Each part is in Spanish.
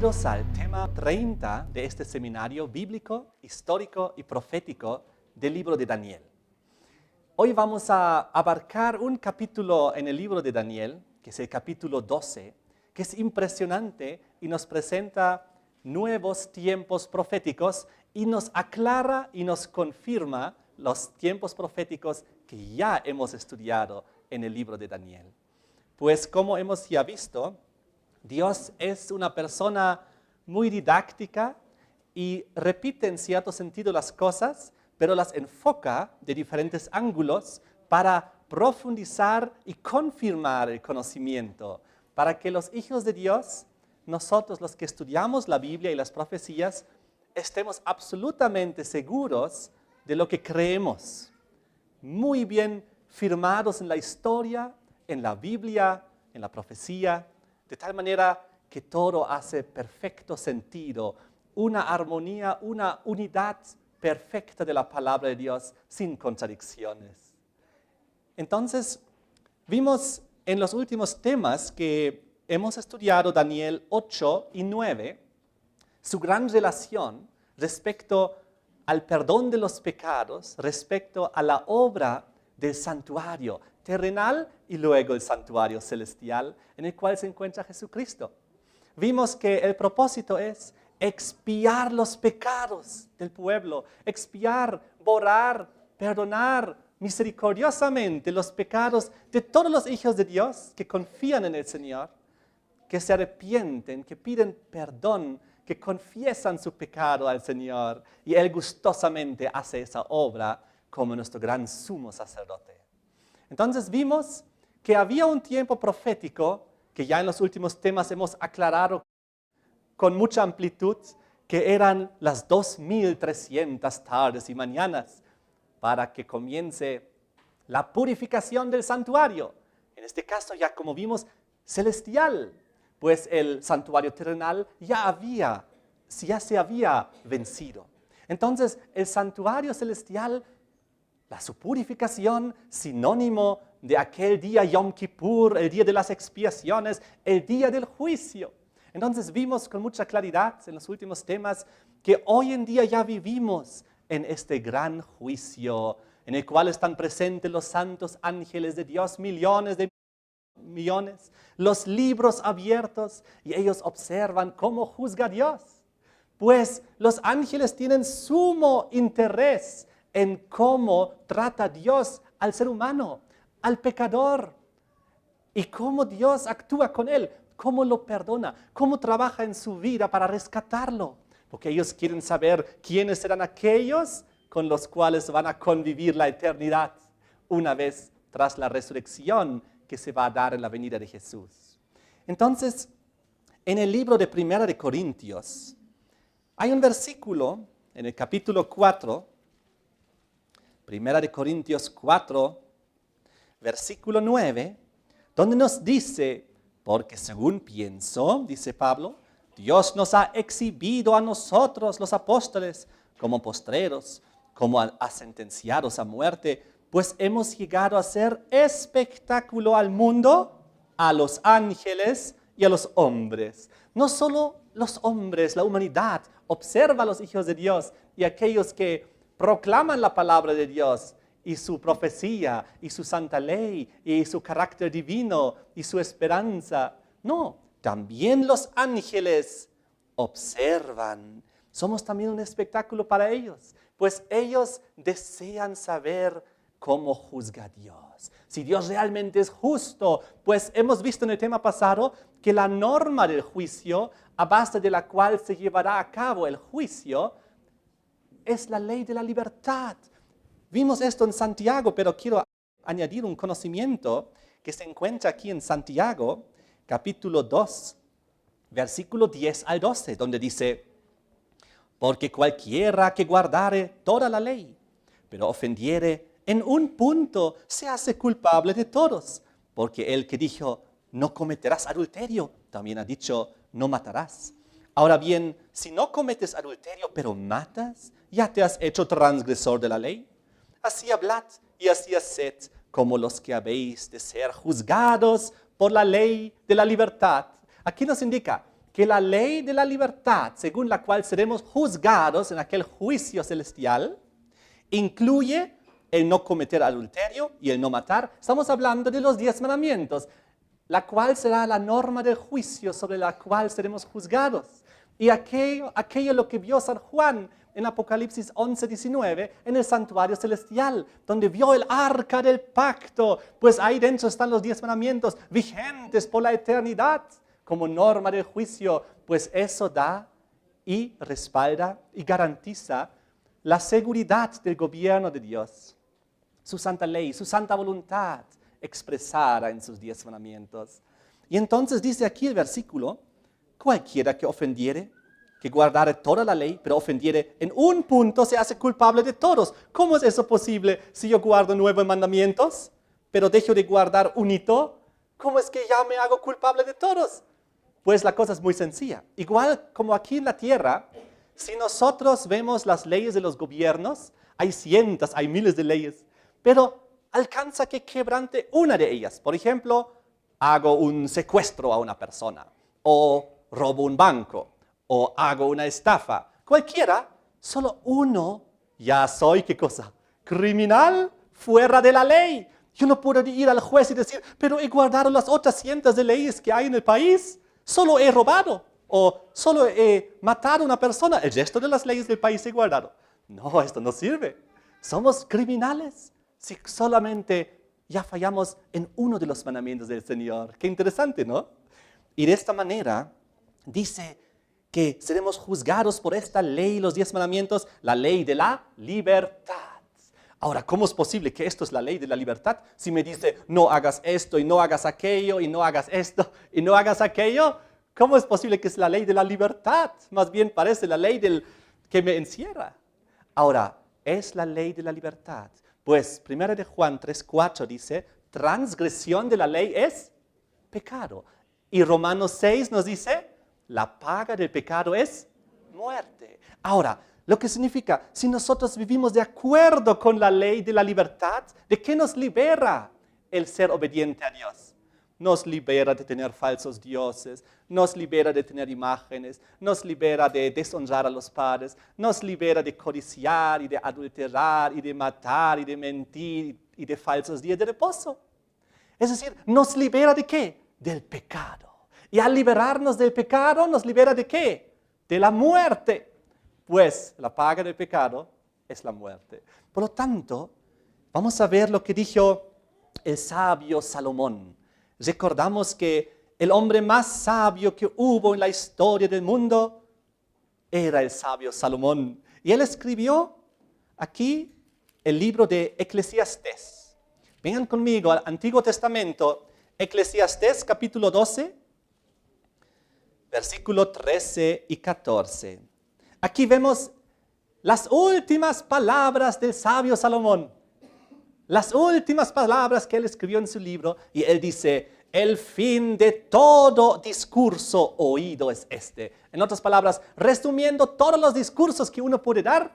Bienvenidos al tema 30 de este seminario bíblico, histórico y profético del libro de Daniel. Hoy vamos a abarcar un capítulo en el libro de Daniel, que es el capítulo 12, que es impresionante y nos presenta nuevos tiempos proféticos y nos aclara y nos confirma los tiempos proféticos que ya hemos estudiado en el libro de Daniel. Pues como hemos ya visto, Dios es una persona muy didáctica y repite en cierto sentido las cosas, pero las enfoca de diferentes ángulos para profundizar y confirmar el conocimiento, para que los hijos de Dios, nosotros los que estudiamos la Biblia y las profecías, estemos absolutamente seguros de lo que creemos, muy bien firmados en la historia, en la Biblia, en la profecía, de tal manera que todo hace perfecto sentido, una armonía, una unidad perfecta de la palabra de Dios sin contradicciones. Entonces, vimos en los últimos temas que hemos estudiado Daniel 8 y 9, su gran relación respecto al perdón de los pecados, respecto a la obra del santuario terrenal y luego el santuario celestial en el cual se encuentra Jesucristo. Vimos que el propósito es expiar los pecados del pueblo, expiar, borrar, perdonar misericordiosamente los pecados de todos los hijos de Dios que confían en el Señor, que se arrepienten, que piden perdón, que confiesan su pecado al Señor y Él gustosamente hace esa obra como nuestro gran sumo sacerdote. Entonces vimos que había un tiempo profético que ya en los últimos temas hemos aclarado con mucha amplitud, que eran las 2300 tardes y mañanas para que comience la purificación del santuario. En este caso ya como vimos celestial, pues el santuario terrenal ya se había vencido. Entonces el santuario celestial, su purificación, sinónimo de aquel día Yom Kippur, el día de las expiaciones, el día del juicio. Entonces vimos con mucha claridad en los últimos temas que hoy en día ya vivimos en este gran juicio, en el cual están presentes los santos ángeles de Dios, millones de millones, los libros abiertos, y ellos observan cómo juzga Dios. Pues los ángeles tienen sumo interés en cómo trata Dios al ser humano, al pecador, y cómo Dios actúa con él, cómo lo perdona, cómo trabaja en su vida para rescatarlo, porque ellos quieren saber quiénes serán aquellos con los cuales van a convivir la eternidad una vez tras la resurrección que se va a dar en la venida de Jesús. Entonces, en el libro de Primera de Corintios, hay un versículo en el capítulo 4, Primera de Corintios 4, versículo 9, donde nos dice, porque según pienso, dice Pablo, Dios nos ha exhibido a nosotros, los apóstoles, como postreros, como a sentenciados a muerte, pues hemos llegado a ser espectáculo al mundo, a los ángeles y a los hombres. No solo los hombres, la humanidad, observa a los hijos de Dios y aquellos que proclaman la palabra de Dios y su profecía y su santa ley y su carácter divino y su esperanza. No, también los ángeles observan. Somos también un espectáculo para ellos, pues ellos desean saber cómo juzga Dios. Si Dios realmente es justo, pues hemos visto en el tema pasado que la norma del juicio, a base de la cual se llevará a cabo el juicio, es la ley de la libertad. Vimos esto en Santiago, pero quiero añadir un conocimiento que se encuentra aquí en Santiago, capítulo 2, versículo 10 al 12, donde dice, porque cualquiera que guardare toda la ley, pero ofendiere en un punto, se hace culpable de todos, porque el que dijo, no cometerás adulterio, también ha dicho, no matarás. Ahora bien, si no cometes adulterio, pero matas, ya te has hecho transgresor de la ley. Así hablad y así haced, como los que habéis de ser juzgados por la ley de la libertad. Aquí nos indica que la ley de la libertad, según la cual seremos juzgados en aquel juicio celestial, incluye el no cometer adulterio y el no matar. Estamos hablando de los 10 mandamientos, la cual será la norma del juicio sobre la cual seremos juzgados. Y aquello lo que vio San Juan en Apocalipsis 11:19, en el santuario celestial, donde vio el arca del pacto, pues ahí dentro están los 10 mandamientos vigentes por la eternidad como norma del juicio, pues eso da y respalda y garantiza la seguridad del gobierno de Dios, su santa ley, su santa voluntad expresada en sus 10 mandamientos. Y entonces dice aquí el versículo: cualquiera que ofendiere, que guardare toda la ley, pero ofendiere en un punto, se hace culpable de todos. ¿Cómo es eso posible si yo guardo 9 mandamientos, pero dejo de guardar un hito? ¿Cómo es que ya me hago culpable de todos? Pues la cosa es muy sencilla. Igual como aquí en la tierra, si nosotros vemos las leyes de los gobiernos, hay cientos, hay miles de leyes, pero alcanza que quebrante una de ellas. Por ejemplo, hago un secuestro a una persona, o robo un banco, o hago una estafa. Cualquiera, solo uno, ya soy, ¿qué cosa? Criminal fuera de la ley. Yo no puedo ir al juez y decir, pero he guardado las otras cientos de leyes que hay en el país. Solo he robado o solo he matado a una persona. El resto de las leyes del país he guardado. No, esto no sirve. Somos criminales si solamente ya fallamos en uno de los mandamientos del Señor. Qué interesante, ¿no? Y de esta manera dice que seremos juzgados por esta ley, los 10 mandamientos, la ley de la libertad. Ahora, ¿cómo es posible que esto es la ley de la libertad? Si me dice, no hagas esto y no hagas aquello y no hagas esto y no hagas aquello, ¿cómo es posible que es la ley de la libertad? Más bien parece la ley que me encierra. Ahora, ¿es la ley de la libertad? Pues 1 de Juan 3:4 dice, transgresión de la ley es pecado. Y Romanos 6 nos dice, la paga del pecado es muerte. Ahora, lo que significa, si nosotros vivimos de acuerdo con la ley de la libertad, ¿de qué nos libera el ser obediente a Dios? Nos libera de tener falsos dioses, nos libera de tener imágenes, nos libera de deshonrar a los padres, nos libera de codiciar y de adulterar y de matar y de mentir y de falsos días de reposo. Es decir, ¿nos libera de qué? Del pecado. Y al liberarnos del pecado, ¿nos libera de qué? De la muerte. Pues la paga del pecado es la muerte. Por lo tanto, vamos a ver lo que dijo el sabio Salomón. Recordamos que el hombre más sabio que hubo en la historia del mundo era el sabio Salomón. Y él escribió aquí el libro de Eclesiastés. Vengan conmigo al Antiguo Testamento, Eclesiastés capítulo 12, versículo 13 y 14. Aquí vemos las últimas palabras del sabio Salomón. Las últimas palabras que él escribió en su libro. Y él dice, el fin de todo discurso oído es este. En otras palabras, resumiendo todos los discursos que uno puede dar,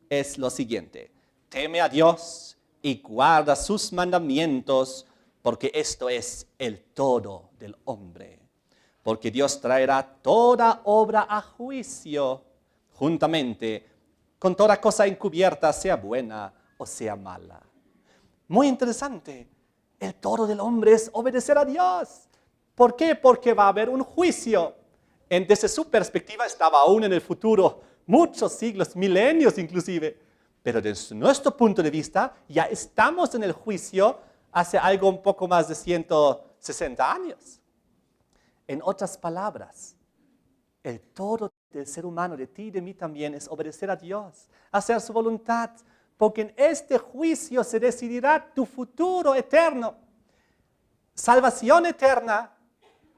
es lo siguiente. Teme a Dios y guarda sus mandamientos, porque esto es el todo del hombre. Porque Dios traerá toda obra a juicio, juntamente con toda cosa encubierta, sea buena o sea mala. Muy interesante. El todo del hombre es obedecer a Dios. ¿Por qué? Porque va a haber un juicio. Desde su perspectiva estaba aún en el futuro, muchos siglos, milenios inclusive. Pero desde nuestro punto de vista, ya estamos en el juicio hace algo un poco más de 160 años. En otras palabras, el todo del ser humano, de ti y de mí también, es obedecer a Dios, hacer su voluntad, porque en este juicio se decidirá tu futuro eterno, salvación eterna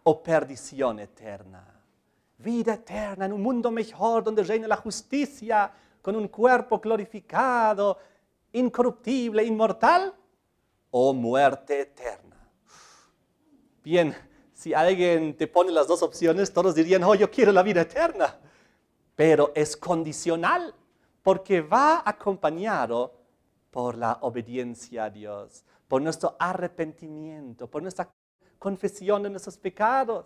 o perdición eterna, vida eterna en un mundo mejor donde reina la justicia, con un cuerpo glorificado, incorruptible, inmortal, o muerte eterna. Bien, si alguien te pone las dos opciones, todos dirían, oh, yo quiero la vida eterna. Pero es condicional, porque va acompañado por la obediencia a Dios, por nuestro arrepentimiento, por nuestra confesión de nuestros pecados.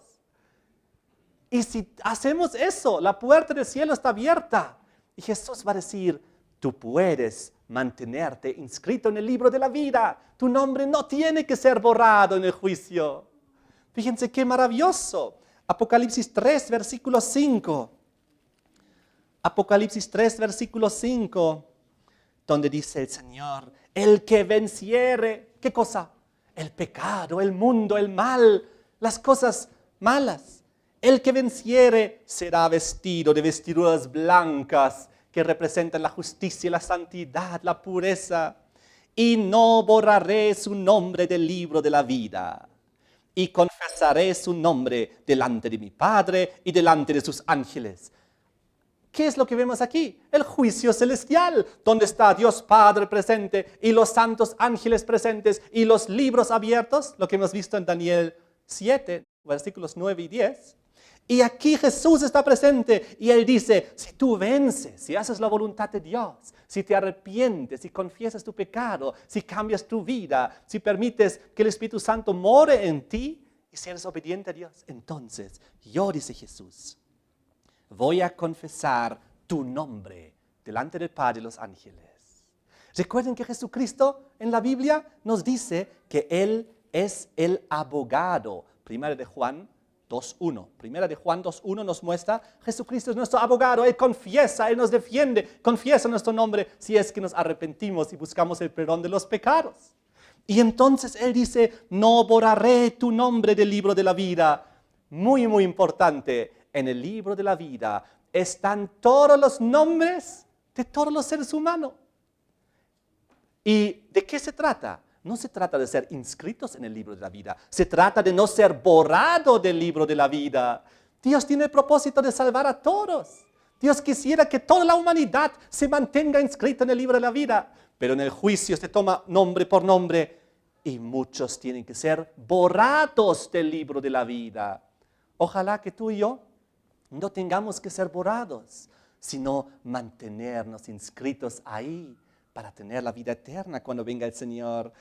Y si hacemos eso, la puerta del cielo está abierta. Y Jesús va a decir, tú puedes mantenerte inscrito en el libro de la vida. Tu nombre no tiene que ser borrado en el juicio. Fíjense qué maravilloso. Apocalipsis 3, versículo 5. Apocalipsis 3, versículo 5, donde dice el Señor, el que venciere, ¿qué cosa? El pecado, el mundo, el mal, las cosas malas. El que venciere será vestido de vestiduras blancas que representan la justicia, la santidad, la pureza. Y no borraré su nombre del libro de la vida. Y confesaré su nombre delante de mi Padre y delante de sus ángeles. ¿Qué es lo que vemos aquí? El juicio celestial, donde está Dios Padre presente y los santos ángeles presentes y los libros abiertos, lo que hemos visto en Daniel 7, versículos 9 y 10. Y aquí Jesús está presente y Él dice, si tú vences, si haces la voluntad de Dios, si te arrepientes, si confiesas tu pecado, si cambias tu vida, si permites que el Espíritu Santo more en ti y si eres obediente a Dios, entonces yo, dice Jesús, voy a confesar tu nombre delante del Padre y los ángeles. Recuerden que Jesucristo en la Biblia nos dice que Él es el abogado. Primera de Juan 2.1. Primera de Juan 2.1 nos muestra, Jesucristo es nuestro abogado, Él confiesa, Él nos defiende, confiesa nuestro nombre si es que nos arrepentimos y buscamos el perdón de los pecados. Y entonces Él dice, no borraré tu nombre del libro de la vida. Muy, muy importante. En el libro de la vida están todos los nombres de todos los seres humanos. ¿Y de qué se trata? No se trata de ser inscritos en el libro de la vida. Se trata de no ser borrado del libro de la vida. Dios tiene el propósito de salvar a todos. Dios quisiera que toda la humanidad se mantenga inscrita en el libro de la vida. Pero en el juicio se toma nombre por nombre y muchos tienen que ser borrados del libro de la vida. Ojalá que tú y yo no tengamos que ser borrados, sino mantenernos inscritos ahí para tener la vida eterna cuando venga el Señor.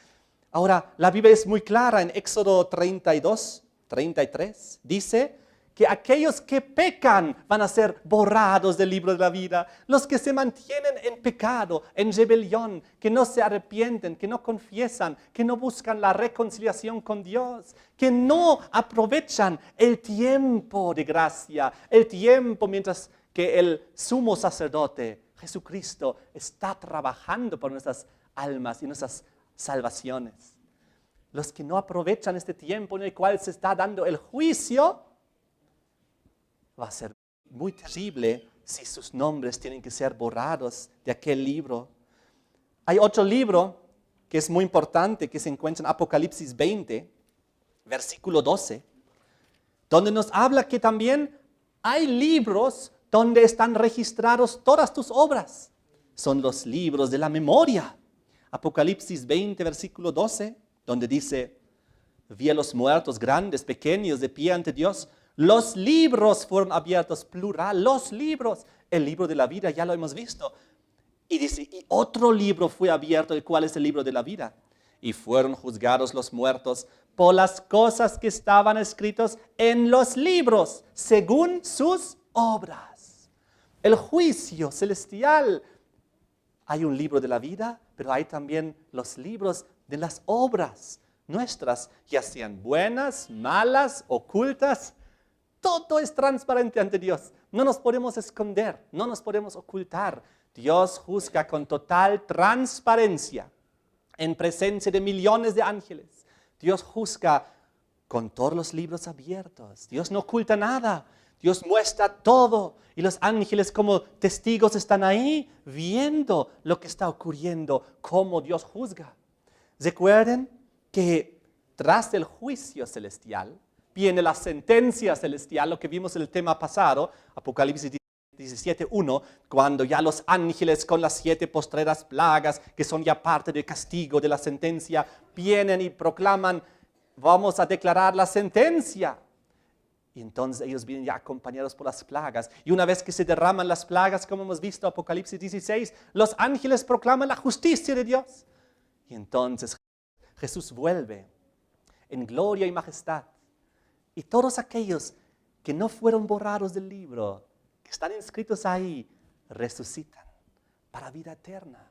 Ahora, la Biblia es muy clara en Éxodo 32, 33. Dice que aquellos que pecan van a ser borrados del libro de la vida. Los que se mantienen en pecado, en rebelión, que no se arrepienten, que no confiesan, que no buscan la reconciliación con Dios, que no aprovechan el tiempo de gracia, el tiempo mientras que el sumo sacerdote, Jesucristo, está trabajando por nuestras almas y nuestras salvaciones. Los que no aprovechan este tiempo en el cual se está dando el juicio, va a ser muy terrible si sus nombres tienen que ser borrados de aquel libro. Hay otro libro que es muy importante que se encuentra en Apocalipsis 20, versículo 12, donde nos habla que también hay libros donde están registrados todas tus obras. Son los libros de la memoria. Apocalipsis 20, versículo 12, donde dice, vi a los muertos grandes, pequeños, de pie ante Dios. Los libros fueron abiertos, plural, los libros. El libro de la vida ya lo hemos visto. Y dice, y otro libro fue abierto, el cual es el libro de la vida. Y fueron juzgados los muertos por las cosas que estaban escritas en los libros, según sus obras. El juicio celestial. Hay un libro de la vida, pero hay también los libros de las obras nuestras, ya sean buenas, malas, ocultas. Todo es transparente ante Dios. No nos podemos esconder, no nos podemos ocultar. Dios juzga con total transparencia en presencia de millones de ángeles. Dios juzga con todos los libros abiertos. Dios no oculta nada. Dios muestra todo. Y los ángeles como testigos están ahí viendo lo que está ocurriendo, cómo Dios juzga. Recuerden que tras el juicio celestial viene la sentencia celestial, lo que vimos en el tema pasado, Apocalipsis 17:1, cuando ya los ángeles con las 7 postreras plagas, que son ya parte del castigo de la sentencia, vienen y proclaman, vamos a declarar la sentencia. Y entonces ellos vienen ya acompañados por las plagas. Y una vez que se derraman las plagas, como hemos visto en Apocalipsis 16, los ángeles proclaman la justicia de Dios. Y entonces Jesús vuelve en gloria y majestad. Y todos aquellos que no fueron borrados del libro, que están inscritos ahí, resucitan para vida eterna,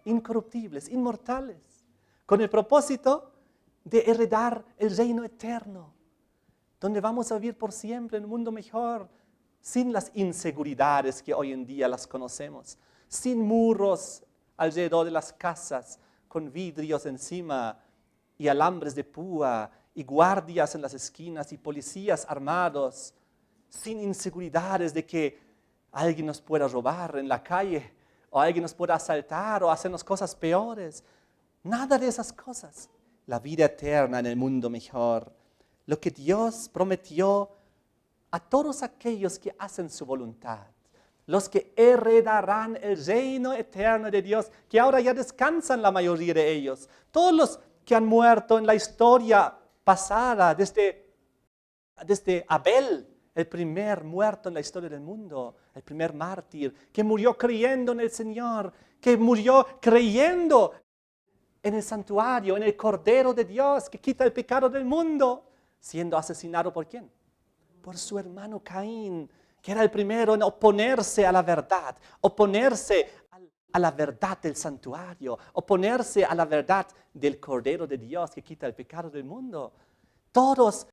incorruptibles, inmortales, con el propósito de heredar el reino eterno, donde vamos a vivir por siempre en un mundo mejor, sin las inseguridades que hoy en día las conocemos, sin muros alrededor de las casas, con vidrios encima y alambres de púa y guardias en las esquinas y policías armados, sin inseguridades de que alguien nos pueda robar en la calle o alguien nos pueda asaltar o hacernos cosas peores. Nada de esas cosas. La vida eterna en el mundo mejor. Lo que Dios prometió a todos aquellos que hacen su voluntad. Los que heredarán el reino eterno de Dios, que ahora ya descansan la mayoría de ellos. Todos los que han muerto en la historia pasada, desde Abel, el primer muerto en la historia del mundo, el primer mártir, que murió creyendo en el Señor, que murió creyendo en el santuario, en el Cordero de Dios, que quita el pecado del mundo, siendo asesinado ¿por quién? Por su hermano Caín, que era el primero en oponerse a la verdad, oponerse a la verdad del santuario, oponerse a la verdad del Cordero de Dios que quita el pecado del mundo. Todos,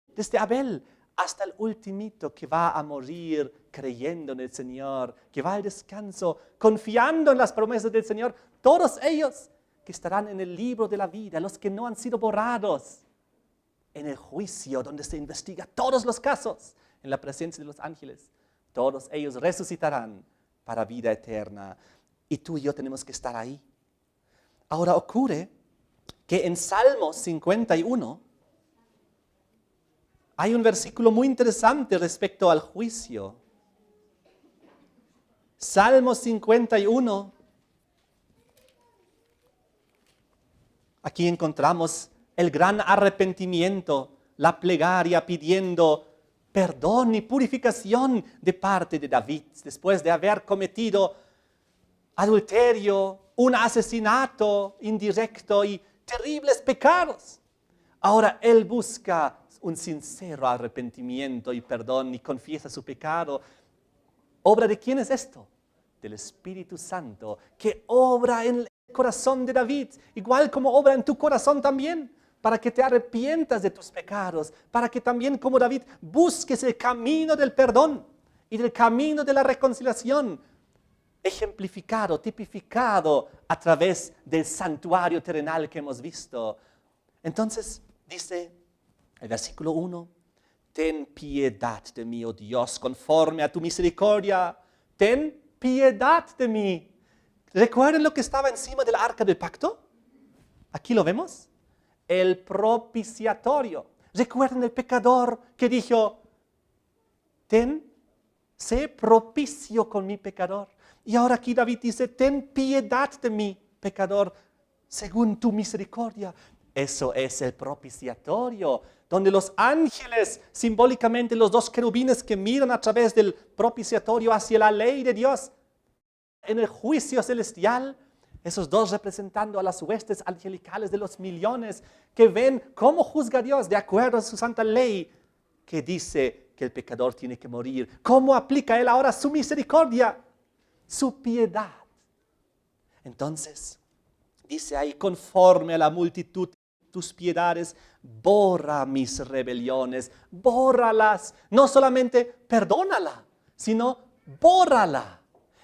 desde Abel hasta el ultimito que va a morir creyendo en el Señor, que va al descanso, confiando en las promesas del Señor, todos ellos que estarán en el libro de la vida, los que no han sido borrados, en el juicio donde se investiga todos los casos, en la presencia de los ángeles, todos ellos resucitarán para vida eterna. Y tú y yo tenemos que estar ahí. Ahora ocurre que en Salmo 51 hay un versículo muy interesante respecto al juicio. Salmo 51. Aquí encontramos el gran arrepentimiento, la plegaria pidiendo perdón y purificación de parte de David, después de haber cometido adulterio, un asesinato indirecto y terribles pecados. Ahora él busca un sincero arrepentimiento y perdón y confiesa su pecado. ¿Obra de quién es esto? Del Espíritu Santo, que obra en el corazón de David, igual como obra en tu corazón también, para que te arrepientas de tus pecados, para que también como David busques el camino del perdón y del camino de la reconciliación, ejemplificado, tipificado a través del santuario terrenal que hemos visto. Entonces dice el versículo 1, ten piedad de mí, oh Dios, conforme a tu misericordia, ten piedad de mí. ¿Recuerdan lo que estaba encima del arca del pacto? Aquí lo vemos. El propiciatorio. ¿Recuerdan el pecador que dijo, sé propicio con mi pecador? Y ahora aquí David dice, ten piedad de mí, pecador, según tu misericordia. Eso es el propiciatorio, donde los ángeles, simbólicamente los dos querubines que miran a través del propiciatorio hacia la ley de Dios, en el juicio celestial, esos dos representando a las huestes angelicales de los millones que ven cómo juzga Dios de acuerdo a su santa ley que dice que el pecador tiene que morir. ¿Cómo aplica Él ahora su misericordia, su piedad? Entonces, dice ahí, conforme a la multitud de tus piedades, borra mis rebeliones, bórralas. No solamente perdónala, sino bórrala.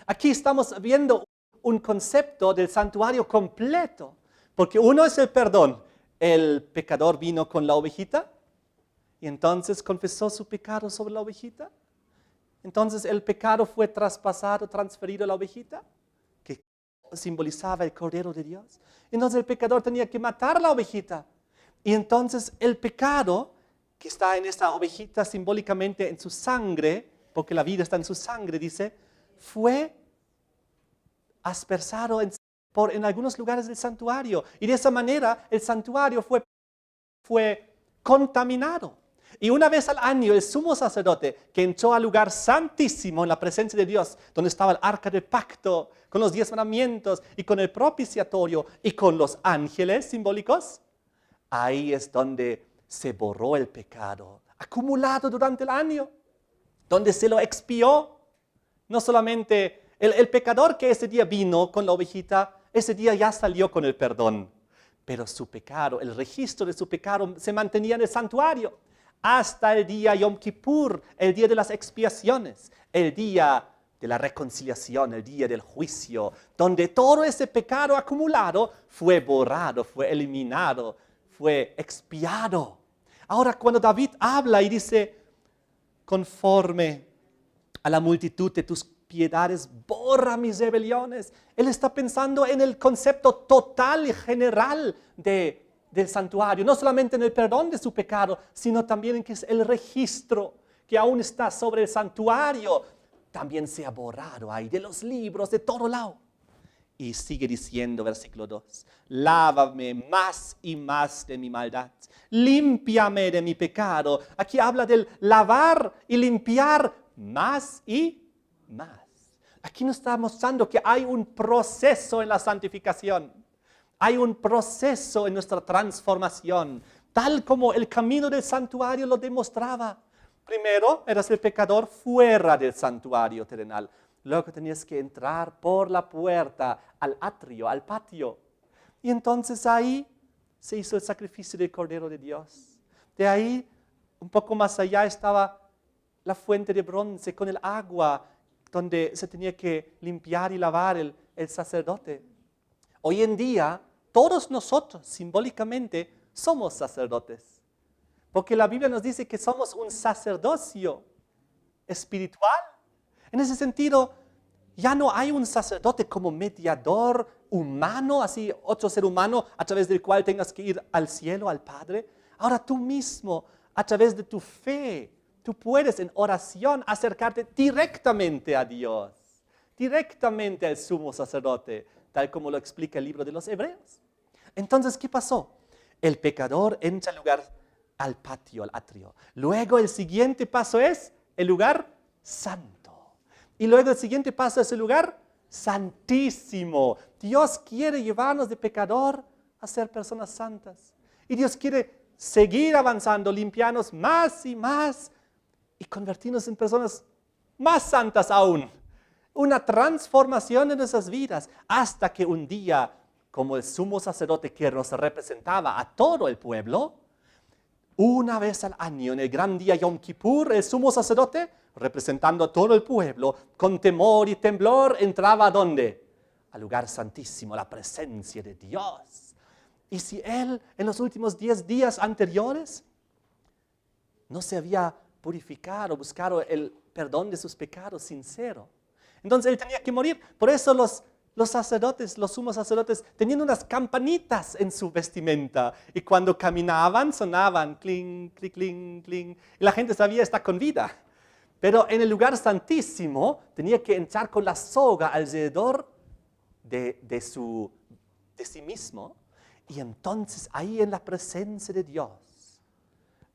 Aquí estamos viendo un concepto del santuario completo, porque uno es el perdón. El pecador vino con la ovejita y entonces confesó su pecado sobre la ovejita. Entonces el pecado fue traspasado, transferido a la ovejita, que simbolizaba el Cordero de Dios. Entonces el pecador tenía que matar la ovejita. Y entonces el pecado, que está en esta ovejita simbólicamente en su sangre, porque la vida está en su sangre, dice, fue aspersado en algunos lugares del santuario. Y de esa manera el santuario fue contaminado. Y una vez al año el sumo sacerdote que entró al lugar santísimo en la presencia de Dios, donde estaba el arca del pacto, con los 10 mandamientos y con el propiciatorio y con los ángeles simbólicos, ahí es donde se borró el pecado. acumulado durante el año, donde se lo expió. No solamente el pecador que ese día vino con la ovejita, ese día ya salió con el perdón. Pero su pecado, el registro de su pecado se mantenía en el santuario hasta el día Yom Kippur, el día de las expiaciones, el día de la reconciliación, el día del juicio, donde todo ese pecado acumulado fue borrado, fue eliminado, fue expiado. Ahora cuando David habla y dice, conforme a la multitud de tus piedades, borra mis rebeliones. Él está pensando en el concepto total y general del santuario, no solamente en el perdón de su pecado, sino también en que es el registro que aún está sobre el santuario, también sea borrado ahí de los libros, de todo lado. Y sigue diciendo, versículo 2, lávame más y más de mi maldad, límpiame de mi pecado. Aquí habla del lavar y limpiar más y más. Aquí nos está mostrando que hay un proceso en la santificación. Hay un proceso en nuestra transformación, tal como el camino del santuario lo demostraba. Primero eras el pecador fuera del santuario terrenal. Luego tenías que entrar por la puerta al atrio, al patio. Y entonces ahí se hizo el sacrificio del Cordero de Dios. De ahí, un poco más allá, estaba la fuente de bronce con el agua donde se tenía que limpiar y lavar el sacerdote. Hoy en día, todos nosotros simbólicamente somos sacerdotes. Porque la Biblia nos dice que somos un sacerdocio espiritual. En ese sentido, ya no hay un sacerdote como mediador humano, así otro ser humano a través del cual tengas que ir al cielo, al Padre. Ahora tú mismo, a través de tu fe, tú puedes en oración acercarte directamente a Dios, directamente al sumo sacerdote, tal como lo explica el libro de los Hebreos. Entonces, ¿qué pasó? El pecador entra al patio, al atrio. Luego el siguiente paso es el lugar santo. Y luego el siguiente paso es el lugar santísimo. Dios quiere llevarnos de pecador a ser personas santas. Y Dios quiere seguir avanzando, limpiarnos más y más y convertirnos en personas más santas aún. Una transformación en nuestras vidas hasta que un día, como el sumo sacerdote que nos representaba a todo el pueblo, una vez al año, en el gran día Yom Kippur, el sumo sacerdote, representando a todo el pueblo, con temor y temblor, entraba ¿a dónde? Al lugar santísimo, la presencia de Dios. Y si él, en los últimos 10 días anteriores, no se había purificado, buscado el perdón de sus pecados sincero, entonces él tenía que morir. Por eso los sacerdotes, los sumos sacerdotes, tenían unas campanitas en su vestimenta. Y cuando caminaban, sonaban, cling, cling, cling, cling. Y la gente sabía, está con vida. Pero en el lugar santísimo, tenía que entrar con la soga alrededor de sí mismo. Y entonces, ahí en la presencia de Dios,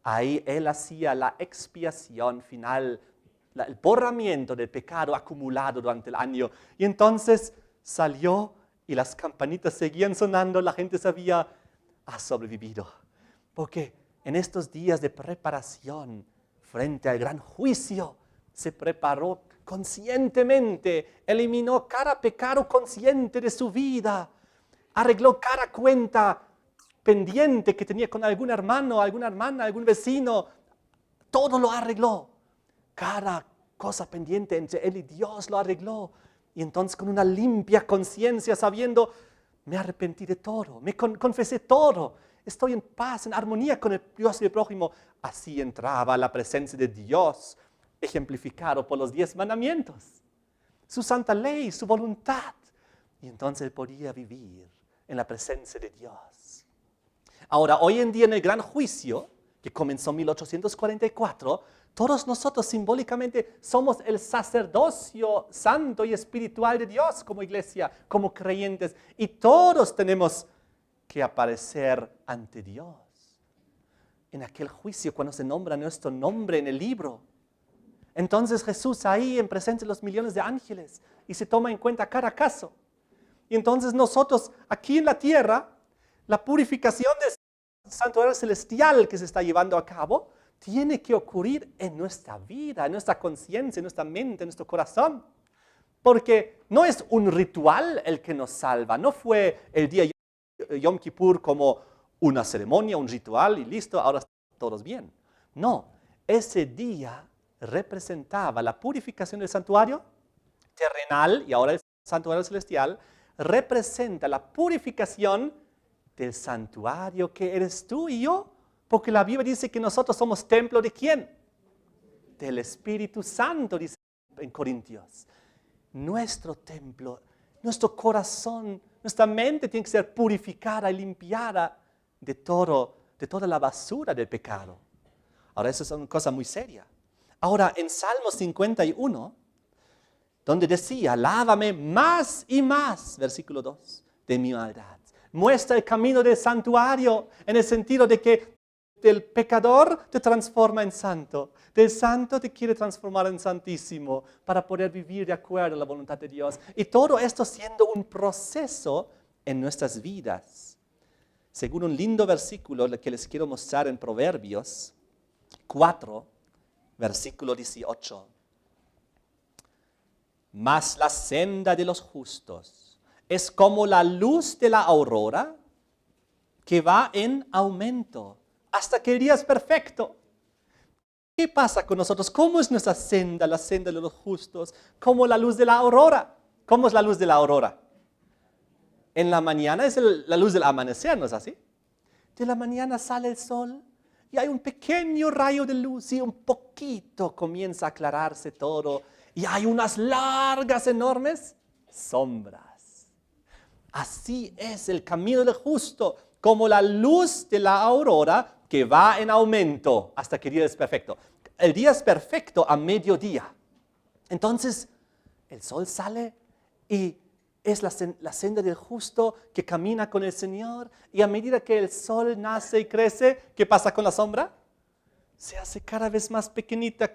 ahí él hacía la expiación final, el borramiento del pecado acumulado durante el año. Y entonces salió y las campanitas seguían sonando, la gente sabía, ha sobrevivido. Porque en estos días de preparación frente al gran juicio, se preparó conscientemente, eliminó cada pecado consciente de su vida, arregló cada cuenta pendiente que tenía con algún hermano, alguna hermana, algún vecino, todo lo arregló. Cada cosa pendiente entre él y Dios lo arregló. Y entonces con una limpia conciencia, sabiendo, me arrepentí de todo, me confesé todo, estoy en paz, en armonía con el Dios y el prójimo. Así entraba a la presencia de Dios, ejemplificado por los 10 mandamientos, su santa ley, su voluntad. Y entonces él podía vivir en la presencia de Dios. Ahora, hoy en día en el gran juicio, que comenzó en 1844, todos nosotros simbólicamente somos el sacerdocio santo y espiritual de Dios como iglesia, como creyentes. Y todos tenemos que aparecer ante Dios. En aquel juicio, cuando se nombra nuestro nombre en el libro, entonces Jesús ahí en presencia de los millones de ángeles y se toma en cuenta cada caso. Y entonces nosotros aquí en la tierra, la purificación del santuario celestial que se está llevando a cabo, tiene que ocurrir en nuestra vida, en nuestra conciencia, en nuestra mente, en nuestro corazón. Porque no es un ritual el que nos salva, no fue el día Yom Kippur como una ceremonia, un ritual y listo, ahora estamos todos bien. No, ese día representaba la purificación del santuario terrenal y ahora el santuario celestial representa la purificación del santuario que eres tú y yo, porque la Biblia dice que nosotros somos templo ¿de quién? Del Espíritu Santo, dice en Corintios. Nuestro templo, nuestro corazón, nuestra mente tiene que ser purificada y limpiada de toda la basura del pecado. Ahora, eso es una cosa muy seria. Ahora, en Salmo 51, donde decía, lávame más y más, versículo 2, de mi maldad. Muestra el camino del santuario, en el sentido de que del pecador te transforma en santo, del santo te quiere transformar en santísimo, para poder vivir de acuerdo a la voluntad de Dios. Y todo esto siendo un proceso en nuestras vidas. Según un lindo versículo que les quiero mostrar en Proverbios 4, versículo 18. Mas la senda de los justos es como la luz de la aurora que va en aumento hasta que el día es perfecto. ¿Qué pasa con nosotros? ¿Cómo es nuestra senda, la senda de los justos? Como la luz de la aurora. ¿Cómo es la luz de la aurora? En la mañana es la luz del amanecer, ¿no es así? De la mañana sale el sol y hay un pequeño rayo de luz y un poquito comienza a aclararse todo y hay unas largas, enormes sombras. Así es el camino del justo, como la luz de la aurora que va en aumento hasta que el día es perfecto. El día es perfecto a mediodía. Entonces, el sol sale y es la senda del justo que camina con el Señor. Y a medida que el sol nace y crece, ¿qué pasa con la sombra? Se hace cada vez más pequeñita,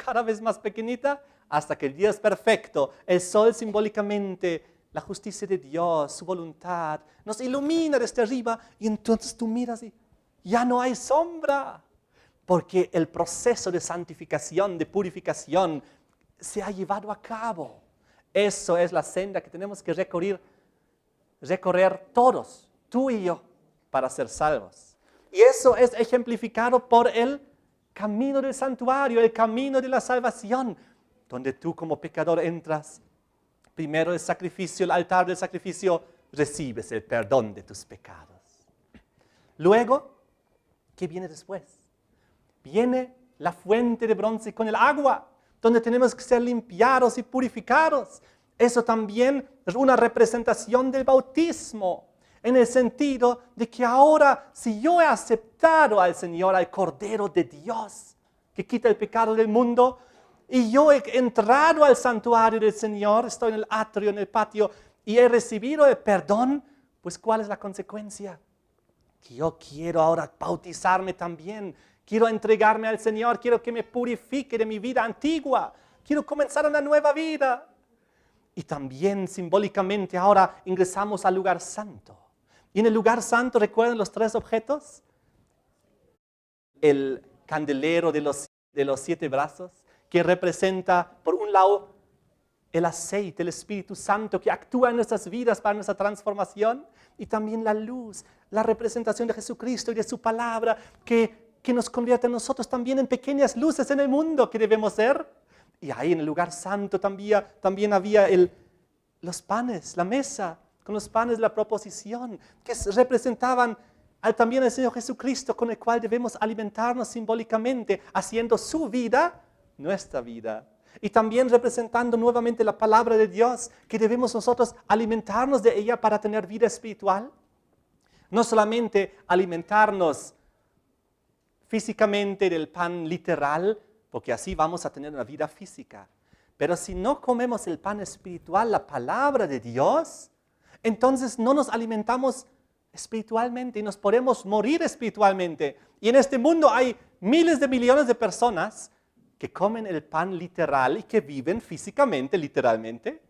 hasta que el día es perfecto. El sol simbólicamente, la justicia de Dios, su voluntad, nos ilumina desde arriba y entonces tú miras y ya no hay sombra. Porque el proceso de santificación, de purificación, se ha llevado a cabo. Eso es la senda que tenemos que recorrer todos, tú y yo, para ser salvos. Y eso es ejemplificado por el camino del santuario, el camino de la salvación, donde tú como pecador entras. Primero el sacrificio, el altar del sacrificio, recibes el perdón de tus pecados. Luego, ¿qué viene después? Viene la fuente de bronce con el agua, donde tenemos que ser limpiados y purificados. Eso también es una representación del bautismo, en el sentido de que ahora, si yo he aceptado al Señor, al Cordero de Dios, que quita el pecado del mundo, y yo he entrado al santuario del Señor, estoy en el atrio, en el patio, y he recibido el perdón, pues ¿cuál es la consecuencia? Que yo quiero ahora bautizarme también. Quiero entregarme al Señor, quiero que me purifique de mi vida antigua. Quiero comenzar una nueva vida. Y también simbólicamente ahora ingresamos al lugar santo. Y en el lugar santo, ¿recuerdan los 3 objetos? El candelero de los 7 brazos, que representa, por un lado, el aceite, el Espíritu Santo que actúa en nuestras vidas para nuestra transformación. Y también la luz, la representación de Jesucristo y de su palabra que nos convierte a nosotros también en pequeñas luces en el mundo que debemos ser. Y ahí en el lugar santo también había los panes, la mesa, con los panes de la proposición, que representaban también al Señor Jesucristo, con el cual debemos alimentarnos simbólicamente, haciendo su vida nuestra vida. Y también representando nuevamente la palabra de Dios, que debemos nosotros alimentarnos de ella para tener vida espiritual. No solamente alimentarnos físicamente del pan literal, porque así vamos a tener una vida física. Pero si no comemos el pan espiritual, la palabra de Dios, entonces no nos alimentamos espiritualmente y nos podemos morir espiritualmente. Y en este mundo hay miles de millones de personas que comen el pan literal y que viven físicamente, literalmente,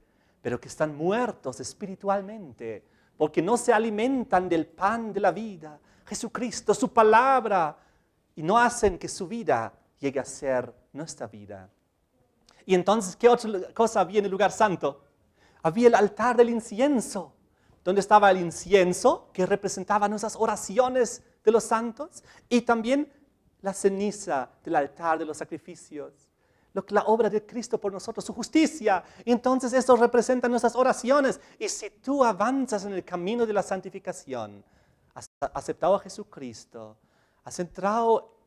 pero que están muertos espiritualmente, porque no se alimentan del pan de la vida, Jesucristo, su palabra, y no hacen que su vida llegue a ser nuestra vida. Y entonces, ¿qué otra cosa había en el lugar santo? Había el altar del incienso, donde estaba el incienso que representaba nuestras oraciones de los santos y también la ceniza del altar de los sacrificios. La obra de Cristo por nosotros, su justicia. Y entonces esto representa nuestras oraciones. Y si tú avanzas en el camino de la santificación, has aceptado a Jesucristo, has entrado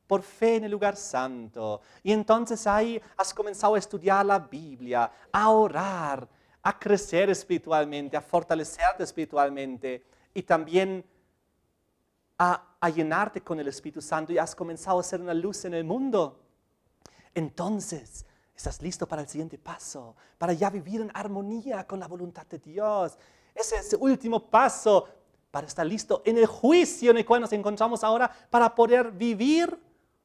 por fe en el lugar santo, y entonces ahí has comenzado a estudiar la Biblia, a orar, a crecer espiritualmente, a fortalecerte espiritualmente, y también a llenarte con el Espíritu Santo, y has comenzado a ser una luz en el mundo. Entonces, estás listo para el siguiente paso, para ya vivir en armonía con la voluntad de Dios. Ese es el último paso para estar listo en el juicio en el cual nos encontramos ahora, para poder vivir,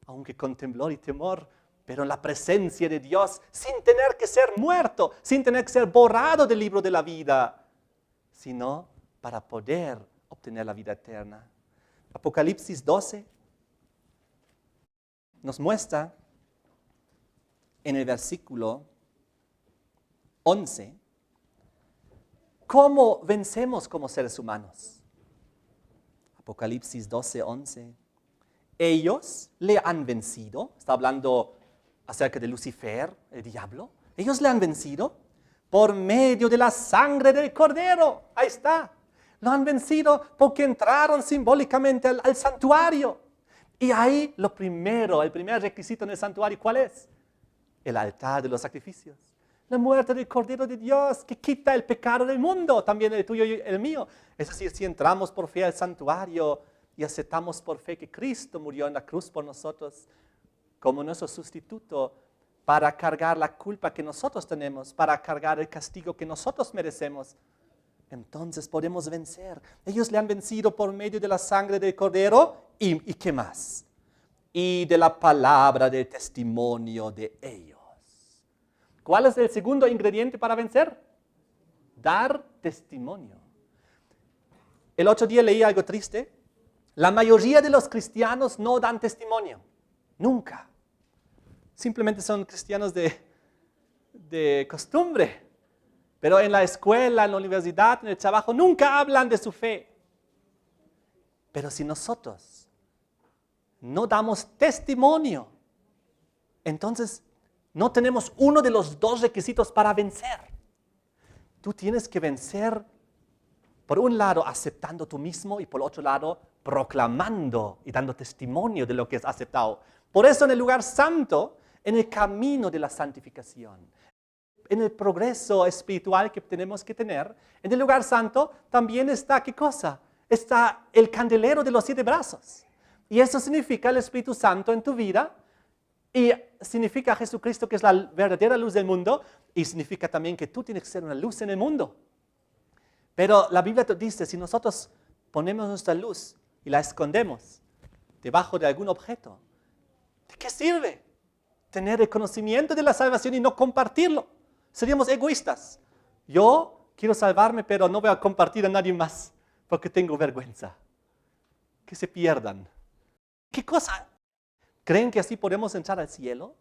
aunque con temblor y temor, pero en la presencia de Dios, sin tener que ser muerto, sin tener que ser borrado del libro de la vida, sino para poder obtener la vida eterna. Apocalipsis 12 nos muestra en el versículo 11 cómo vencemos como seres humanos. Apocalipsis 12, 11. Ellos le han vencido, está hablando acerca de Lucifer, el diablo. Ellos le han vencido por medio de la sangre del Cordero. Ahí está. Lo han vencido porque entraron simbólicamente al santuario. Y ahí el primer requisito en el santuario, ¿cuál es? El altar de los sacrificios. La muerte del Cordero de Dios que quita el pecado del mundo, también el tuyo y el mío. Es decir, si entramos por fe al santuario y aceptamos por fe que Cristo murió en la cruz por nosotros como nuestro sustituto para cargar la culpa que nosotros tenemos, para cargar el castigo que nosotros merecemos, entonces podemos vencer. Ellos le han vencido por medio de la sangre del Cordero y ¿qué más? Y de la palabra del testimonio de ellos. ¿Cuál es el segundo ingrediente para vencer? Dar testimonio. El otro día leí algo triste. La mayoría de los cristianos no dan testimonio. Nunca. Simplemente son cristianos de costumbre. Pero en la escuela, en la universidad, en el trabajo, nunca hablan de su fe. Pero si nosotros no damos testimonio, entonces no tenemos uno de los dos requisitos para vencer. Tú tienes que vencer, por un lado, aceptando tú mismo, y por otro lado, proclamando y dando testimonio de lo que has aceptado. Por eso en el lugar santo, en el camino de la santificación, en el progreso espiritual que tenemos que tener, en el lugar santo también está, ¿qué cosa? Está el candelero de los 7 brazos. Y eso significa el Espíritu Santo en tu vida, y significa Jesucristo que es la verdadera luz del mundo, y significa también que tú tienes que ser una luz en el mundo. Pero la Biblia te dice, si nosotros ponemos nuestra luz y la escondemos debajo de algún objeto, ¿de qué sirve tener el conocimiento de la salvación y no compartirlo? Seríamos egoístas. Yo quiero salvarme, pero no voy a compartir a nadie más porque tengo vergüenza. Que se pierdan. ¿Qué cosa? ¿Creen que así podemos entrar al cielo?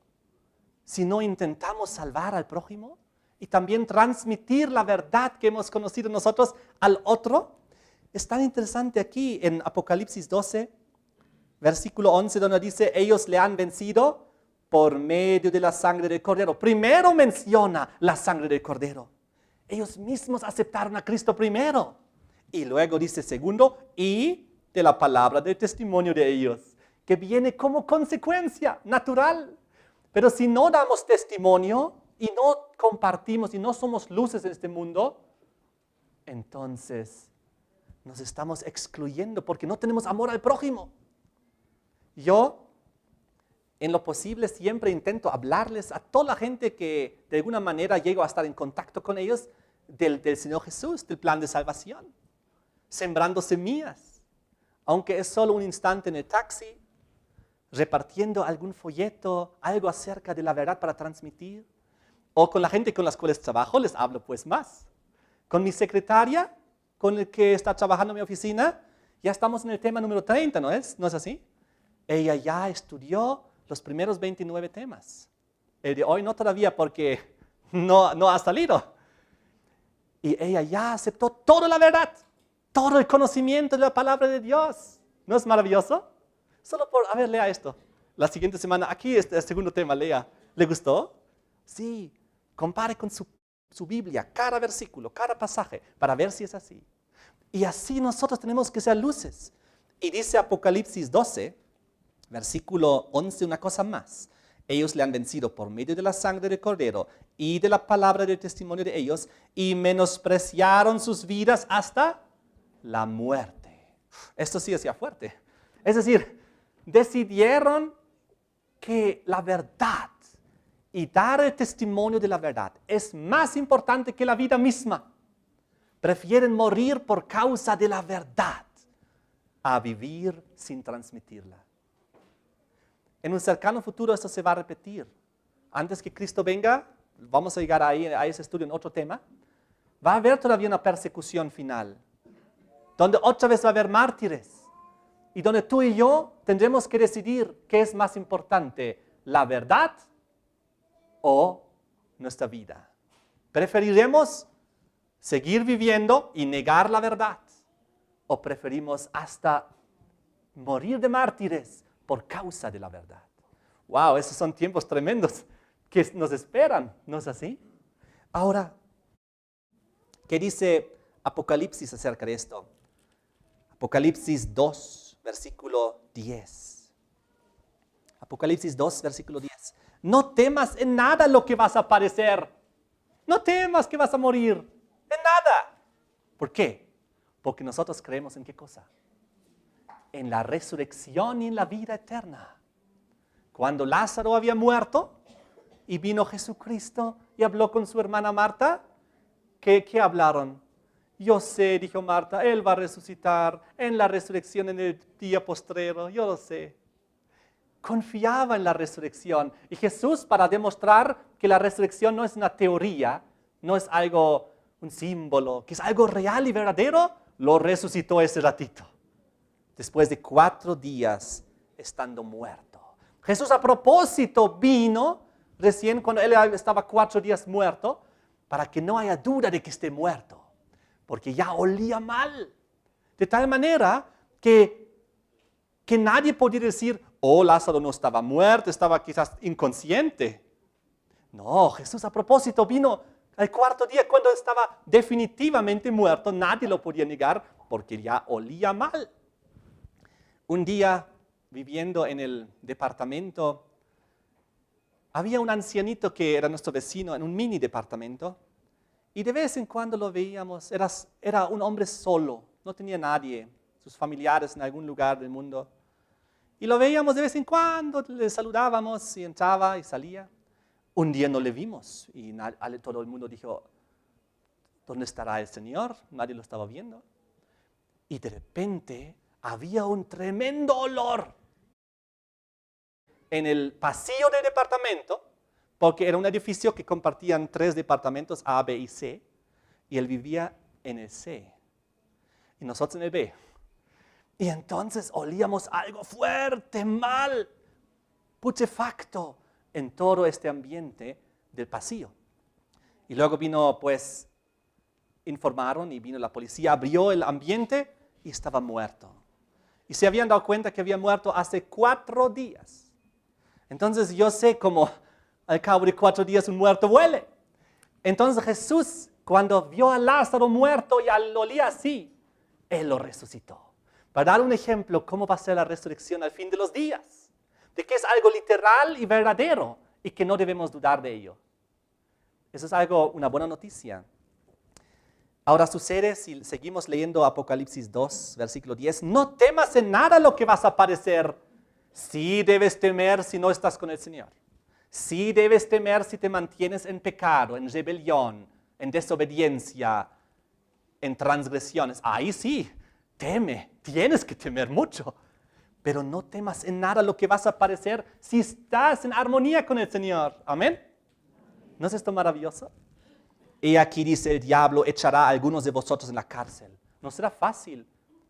Si no intentamos salvar al prójimo y también transmitir la verdad que hemos conocido nosotros al otro. Es tan interesante aquí en Apocalipsis 12, versículo 11, donde dice, ellos le han vencido por medio de la sangre del Cordero. Primero menciona la sangre del Cordero. Ellos mismos aceptaron a Cristo primero. Y luego dice segundo, y de la palabra del testimonio de ellos, que viene como consecuencia natural. Pero si no damos testimonio y no compartimos y no somos luces en este mundo, entonces nos estamos excluyendo porque no tenemos amor al prójimo. Yo, en lo posible, siempre intento hablarles a toda la gente que de alguna manera llego a estar en contacto con ellos del Señor Jesús, del plan de salvación, sembrando semillas, aunque es solo un instante en el taxi, repartiendo algún folleto, algo acerca de la verdad para transmitir, o con la gente con las cuales trabajo, les hablo pues más. Con mi secretaria, con el que está trabajando en mi oficina, ya estamos en el tema número 30, ¿no es así? Ella ya estudió los primeros 29 temas. El de hoy no todavía porque no ha salido. Y ella ya aceptó toda la verdad, todo el conocimiento de la palabra de Dios. ¿No es maravilloso? Solo por, a ver, lea esto. La siguiente semana, aquí está el segundo tema, lea. ¿Le gustó? Sí. Compare con su Biblia, cada versículo, cada pasaje, para ver si es así. Y así nosotros tenemos que ser luces. Y dice Apocalipsis 12, versículo 11, una cosa más. Ellos le han vencido por medio de la sangre del Cordero y de la palabra del testimonio de ellos y menospreciaron sus vidas hasta la muerte. Esto sí hacía fuerte. Es decir, decidieron que la verdad y dar el testimonio de la verdad es más importante que la vida misma. Prefieren morir por causa de la verdad a vivir sin transmitirla. En un cercano futuro esto se va a repetir. Antes que Cristo venga, vamos a llegar ahí a ese estudio en otro tema, va a haber todavía una persecución final, donde otra vez va a haber mártires, y donde tú y yo tendremos que decidir qué es más importante, la verdad o nuestra vida. ¿Preferiremos seguir viviendo y negar la verdad? ¿O preferimos hasta morir de mártires por causa de la verdad? ¡Wow! Esos son tiempos tremendos que nos esperan, ¿no es así? Ahora, ¿qué dice Apocalipsis acerca de esto? Apocalipsis 2, versículo 10. Apocalipsis 2, versículo 10. No temas en nada lo que vas a padecer. No temas que vas a morir. En nada. ¿Por qué? Porque nosotros creemos en ¿qué cosa? En la resurrección y en la vida eterna. Cuando Lázaro había muerto y vino Jesucristo y habló con su hermana Marta, ¿qué hablaron? Yo sé, dijo Marta, Él va a resucitar en la resurrección en el día postrero, yo lo sé. Confiaba en la resurrección. Y Jesús, para demostrar que la resurrección no es una teoría, no es algo, un símbolo, que es algo real y verdadero, lo resucitó ese ratito. Después de 4 días estando muerto. Jesús a propósito vino recién cuando Él estaba 4 días muerto, para que no haya duda de que esté muerto. Porque ya olía mal. De tal manera que nadie podía decir, oh, Lázaro no estaba muerto, estaba quizás inconsciente. No, Jesús a propósito vino al 4º día cuando estaba definitivamente muerto. Nadie lo podía negar porque ya olía mal. Un día, viviendo en el departamento, había un ancianito que era nuestro vecino en un mini departamento. Y de vez en cuando lo veíamos, era un hombre solo, no tenía nadie, sus familiares en algún lugar del mundo. Y lo veíamos de vez en cuando, le saludábamos y entraba y salía. Un día no le vimos y todo el mundo dijo, ¿dónde estará el Señor? Nadie lo estaba viendo. Y de repente había un tremendo olor en el pasillo del departamento, porque era un edificio que compartían 3 departamentos, A, B y C, y él vivía en el C, y nosotros en el B. Y entonces olíamos algo fuerte, mal, putrefacto en todo este ambiente del pasillo. Y luego vino, pues, informaron y vino la policía, abrió el ambiente y estaba muerto. Y se habían dado cuenta que había muerto hace 4 días. Entonces yo sé cómo al cabo de 4 días un muerto huele. Entonces Jesús, cuando vio a Lázaro muerto y lo olía así, Él lo resucitó. Para dar un ejemplo, cómo va a ser la resurrección al fin de los días. De que es algo literal y verdadero y que no debemos dudar de ello. Eso es una buena noticia. Ahora sucede, si seguimos leyendo Apocalipsis 2, versículo 10, no temas en nada lo que vas a padecer. Sí debes temer si no estás con el Señor. Sí debes temer si te mantienes en pecado, en rebelión, en desobediencia, en transgresiones. Ahí sí, teme, tienes que temer mucho. Pero no temas en nada lo que vas a padecer si estás en armonía con el Señor. Amén. ¿No es esto maravilloso? Y aquí dice, el diablo echará a algunos de vosotros en la cárcel. No será fácil.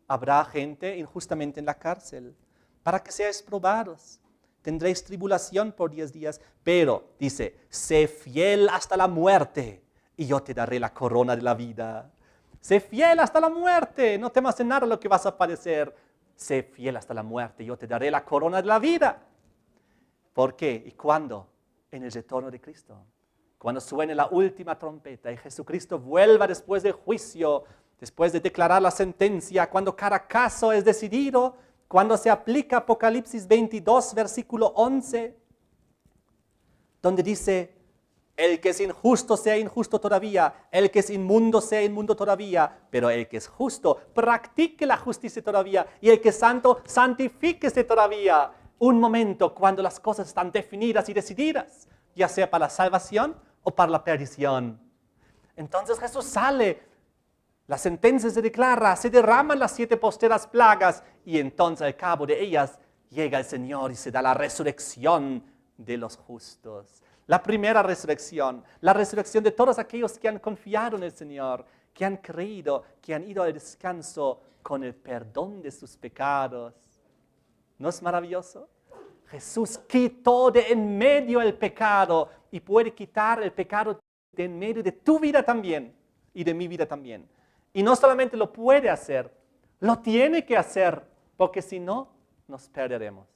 Habrá gente injustamente en la cárcel para que seáis probados. tendréis tribulación por 10 días, pero dice, sé fiel hasta la muerte y yo te daré la corona de la vida. Sé fiel hasta la muerte, no temas en nada lo que vas a padecer. Sé fiel hasta la muerte y yo te daré la corona de la vida. ¿Por qué? ¿Y cuándo? En el retorno de Cristo. Cuando suene la última trompeta y Jesucristo vuelva después del juicio, después de declarar la sentencia, cuando cada caso es decidido, cuando se aplica Apocalipsis 22, versículo 11, donde dice, el que es injusto sea injusto todavía, el que es inmundo sea inmundo todavía, pero el que es justo practique la justicia todavía, y el que es santo santifíquese todavía. Un momento cuando las cosas están definidas y decididas, ya sea para la salvación o para la perdición. Entonces Jesús sale, la sentencia se declara, se derraman las 7 posteras plagas y entonces al cabo de ellas llega el Señor y se da la resurrección de los justos. La primera resurrección, la resurrección de todos aquellos que han confiado en el Señor, que han creído, que han ido al descanso con el perdón de sus pecados. ¿No es maravilloso? Jesús quitó de en medio el pecado y puede quitar el pecado de en medio de tu vida también y de mi vida también. Y no solamente lo puede hacer, lo tiene que hacer, porque si no, nos perderemos.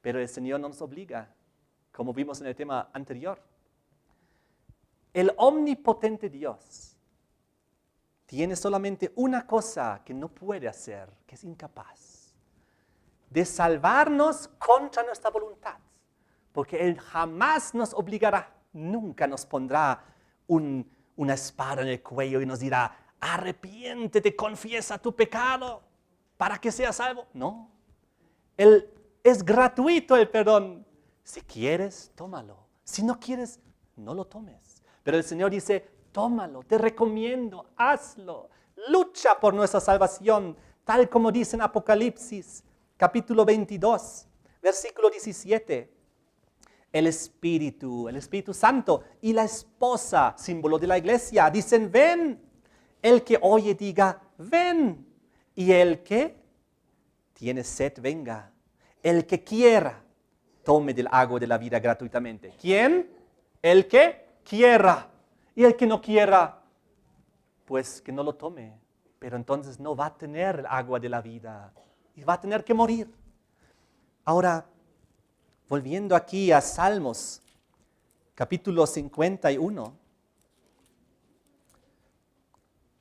Pero el Señor no nos obliga, como vimos en el tema anterior. El omnipotente Dios tiene solamente una cosa que no puede hacer, que es incapaz: de salvarnos contra nuestra voluntad, porque Él jamás nos obligará, nunca nos pondrá una espada en el cuello y nos dirá, arrepiéntete, confiesa tu pecado para que seas salvo. No, es gratuito el perdón. Si quieres, tómalo. Si no quieres, no lo tomes. Pero el Señor dice, tómalo, te recomiendo, hazlo. Lucha por nuestra salvación, tal como dice en Apocalipsis capítulo 22, versículo 17. El Espíritu Santo y la esposa, símbolo de la iglesia, dicen, ven. El que oye diga, ven. Y el que tiene sed, venga. El que quiera, tome del agua de la vida gratuitamente. ¿Quién? El que quiera. Y el que no quiera, pues que no lo tome. Pero entonces no va a tener el agua de la vida. Y va a tener que morir. Ahora, volviendo aquí a Salmos, capítulo 51,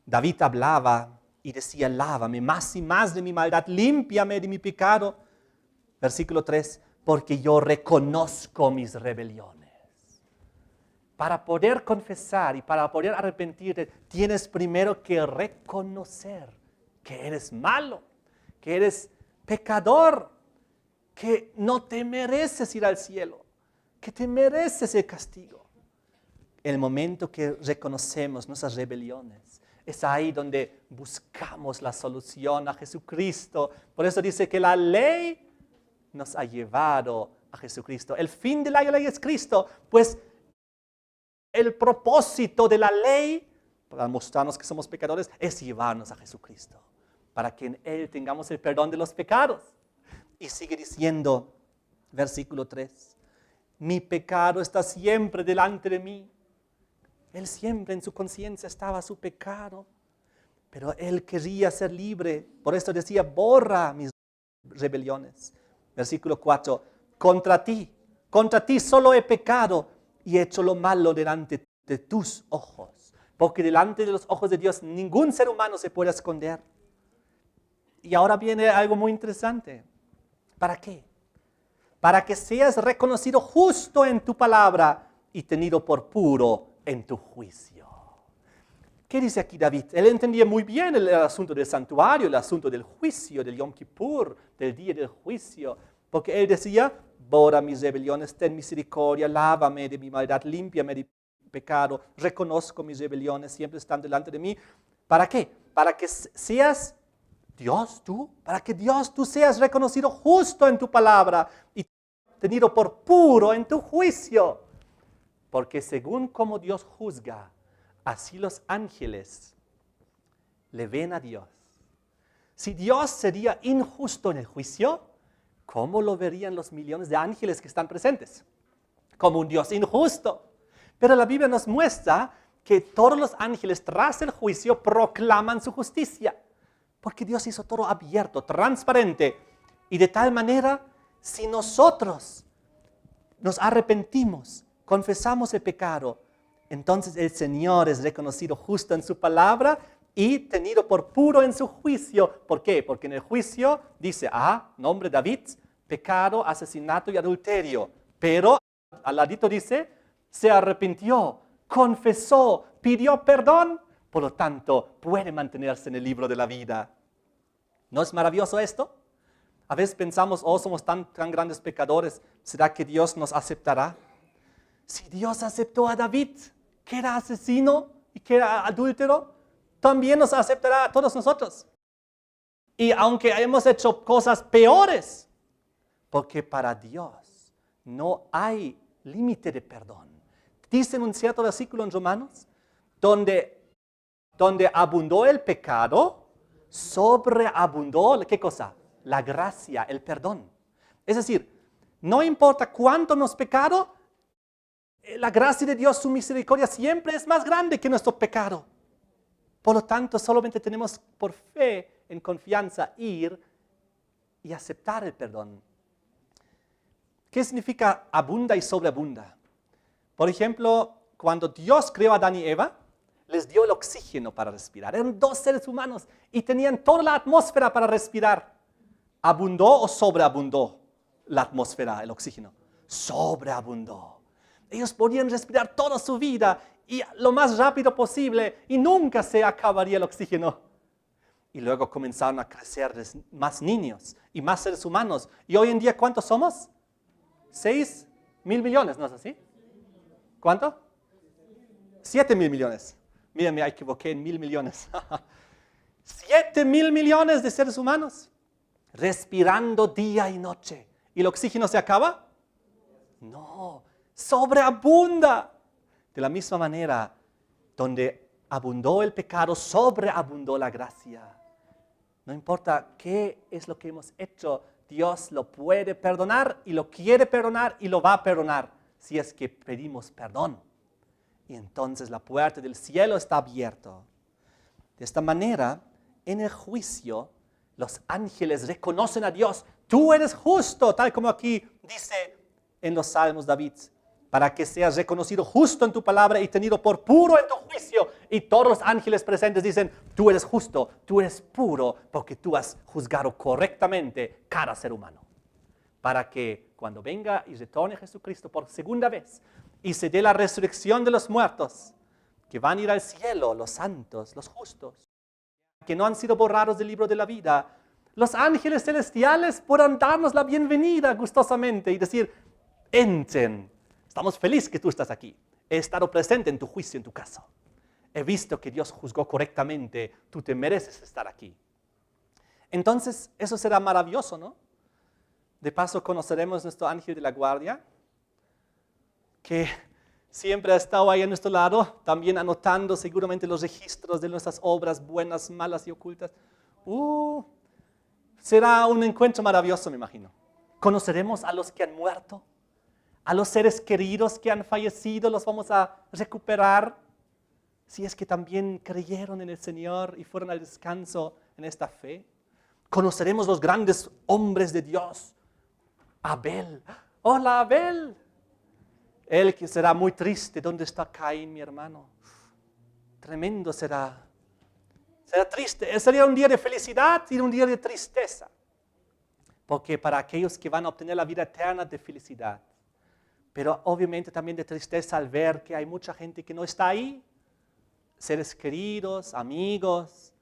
David hablaba y decía, lávame más y más de mi maldad, límpiame de mi pecado. Versículo 3, porque yo reconozco mis rebeliones. Para poder confesar y para poder arrepentirte, tienes primero que reconocer que eres malo, que eres pecador, que no te mereces ir al cielo, que te mereces el castigo. El momento que reconocemos nuestras rebeliones, es ahí donde buscamos la solución a Jesucristo. Por eso dice que la ley nos ha llevado a Jesucristo. El fin de la ley es Cristo, pues el propósito de la ley, para mostrarnos que somos pecadores, es llevarnos a Jesucristo, para que en Él tengamos el perdón de los pecados. Y sigue diciendo, versículo 3, mi pecado está siempre delante de mí. Él siempre en su conciencia estaba su pecado, pero Él quería ser libre. Por eso decía, borra mis rebeliones. Versículo 4, contra ti solo he pecado y he hecho lo malo delante de tus ojos. Porque delante de los ojos de Dios ningún ser humano se puede esconder. Y ahora viene algo muy interesante. ¿Para qué? Para que seas reconocido justo en tu palabra y tenido por puro en tu juicio. ¿Qué dice aquí David? Él entendía muy bien el asunto del santuario, el asunto del juicio, del Yom Kippur, del día del juicio. Porque él decía, borra mis rebeliones, ten misericordia, lávame de mi maldad, límpiame de mi pecado, reconozco mis rebeliones, siempre están delante de mí. ¿Para qué? Para que seas Dios tú, para que Dios tú seas reconocido justo en tu palabra y tenido por puro en tu juicio. Porque según como Dios juzga, así los ángeles le ven a Dios. Si Dios sería injusto en el juicio, ¿cómo lo verían los millones de ángeles que están presentes? Como un Dios injusto. Pero la Biblia nos muestra que todos los ángeles tras el juicio proclaman su justicia. Porque Dios hizo todo abierto, transparente. Y de tal manera, si nosotros nos arrepentimos, confesamos el pecado, entonces el Señor es reconocido justo en su palabra y tenido por puro en su juicio. ¿Por qué? Porque en el juicio dice, nombre David, pecado, asesinato y adulterio. Pero al ladito dice, se arrepintió, confesó, pidió perdón. Por lo tanto, puede mantenerse en el libro de la vida. ¿No es maravilloso esto? A veces pensamos, somos tan grandes pecadores, ¿será que Dios nos aceptará? Si Dios aceptó a David, que era asesino y que era adúltero, también nos aceptará a todos nosotros. Y aunque hemos hecho cosas peores, porque para Dios no hay límite de perdón. Dice en un cierto versículo en Romanos, donde abundó el pecado, sobreabundó, ¿qué cosa? La gracia, el perdón. Es decir, no importa cuánto hemos pecado, la gracia de Dios, su misericordia siempre es más grande que nuestro pecado. Por lo tanto, solamente tenemos por fe, en confianza, ir y aceptar el perdón. ¿Qué significa abunda y sobreabunda? Por ejemplo, cuando Dios creó a Adán y Eva, les dio el oxígeno para respirar. Eran dos seres humanos y tenían toda la atmósfera para respirar. ¿Abundó o sobreabundó la atmósfera, el oxígeno? Sobreabundó. Ellos podían respirar toda su vida y lo más rápido posible y nunca se acabaría el oxígeno. Y luego comenzaron a crecer más niños y más seres humanos. ¿Y hoy en día cuántos somos? 6.000 millones, ¿no es así? ¿Cuánto? 7.000 millones. Miren, me equivoqué en 1.000 millones. 7.000 millones de seres humanos respirando día y noche. ¿Y el oxígeno se acaba? No, sobreabunda. De la misma manera, donde abundó el pecado, sobreabundó la gracia. No importa qué es lo que hemos hecho, Dios lo puede perdonar y lo quiere perdonar y lo va a perdonar si es que pedimos perdón. Y entonces la puerta del cielo está abierta. De esta manera, en el juicio, los ángeles reconocen a Dios. Tú eres justo, tal como aquí dice en los Salmos David, para que seas reconocido justo en tu palabra y tenido por puro en tu juicio. Y todos los ángeles presentes dicen, tú eres justo, tú eres puro, porque tú has juzgado correctamente cada ser humano. Para que cuando venga y retorne Jesucristo por segunda vez y se dé la resurrección de los muertos, que van a ir al cielo, los santos, los justos, que no han sido borrados del libro de la vida, los ángeles celestiales podrán darnos la bienvenida gustosamente y decir, entren, estamos felices que tú estás aquí, he estado presente en tu juicio, en tu caso, he visto que Dios juzgó correctamente, tú te mereces estar aquí. Entonces, eso será maravilloso, ¿no? De paso, conoceremos nuestro ángel de la guardia, que siempre ha estado ahí a nuestro lado, también anotando seguramente los registros de nuestras obras buenas, malas y ocultas. Será un encuentro maravilloso, me imagino. Conoceremos a los que han muerto, a los seres queridos que han fallecido, los vamos a recuperar, si es que también creyeron en el Señor y fueron al descanso en esta fe. Conoceremos los grandes hombres de Dios. Abel, hola Abel. Él que será muy triste. ¿Dónde está Caín, mi hermano? Tremendo será. Será triste. Sería un día de felicidad y un día de tristeza. Porque para aquellos que van a obtener la vida eterna, de felicidad. Pero obviamente también de tristeza al ver que hay mucha gente que no está ahí. Seres queridos, amigos,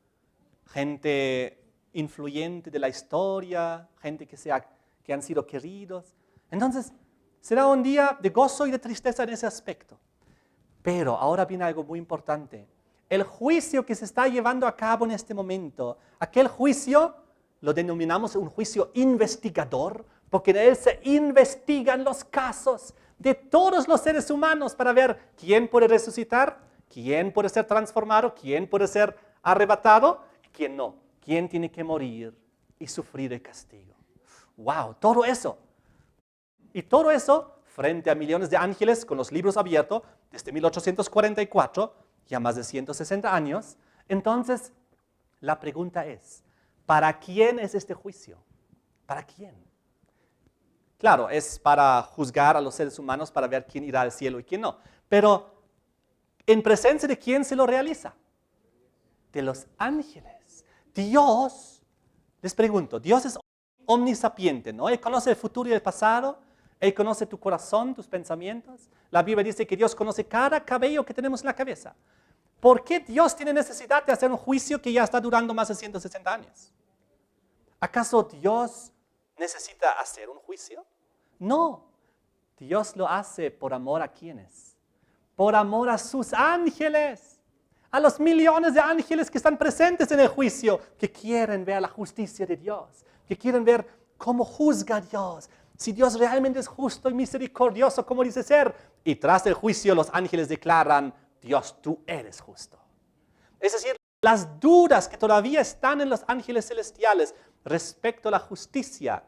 gente influyente de la historia, gente que han sido queridos. Entonces, será un día de gozo y de tristeza en ese aspecto. Pero ahora viene algo muy importante. El juicio que se está llevando a cabo en este momento, aquel juicio lo denominamos un juicio investigador, porque en él se investigan los casos de todos los seres humanos para ver quién puede resucitar, quién puede ser transformado, quién puede ser arrebatado y quién no. Quién tiene que morir y sufrir el castigo. ¡Wow! Todo eso. Y todo eso frente a millones de ángeles con los libros abiertos desde 1844, ya más de 160 años. Entonces, la pregunta es, ¿para quién es este juicio? ¿Para quién? Claro, es para juzgar a los seres humanos, para ver quién irá al cielo y quién no. Pero, ¿en presencia de quién se lo realiza? De los ángeles. Dios, les pregunto, Dios es omnisapiente, ¿no? Él conoce el futuro y el pasado. Él conoce tu corazón, tus pensamientos. La Biblia dice que Dios conoce cada cabello que tenemos en la cabeza. ¿Por qué Dios tiene necesidad de hacer un juicio que ya está durando más de 160 años? ¿Acaso Dios necesita hacer un juicio? No. Dios lo hace por amor a ¿quiénes? Por amor a sus ángeles. A los millones de ángeles que están presentes en el juicio, que quieren ver la justicia de Dios, que quieren ver cómo juzga Dios. Si Dios realmente es justo y misericordioso, como dice ser. Y tras el juicio los ángeles declaran, Dios, tú eres justo. Es decir, las dudas que todavía están en los ángeles celestiales respecto a la justicia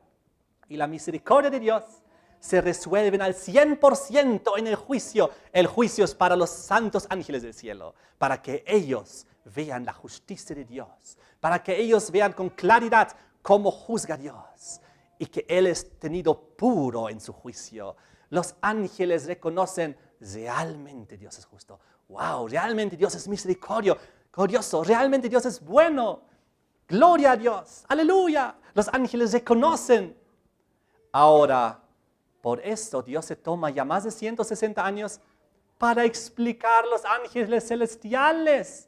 y la misericordia de Dios se resuelven al 100% en el juicio. El juicio es para los santos ángeles del cielo, para que ellos vean la justicia de Dios, para que ellos vean con claridad cómo juzga Dios y que Él es tenido puro en su juicio. Los ángeles reconocen, realmente Dios es justo. ¡Wow! Realmente Dios es misericordioso. Realmente Dios es bueno. ¡Gloria a Dios! ¡Aleluya! Los ángeles reconocen. Ahora, por esto Dios se toma ya más de 160 años para explicar a los ángeles celestiales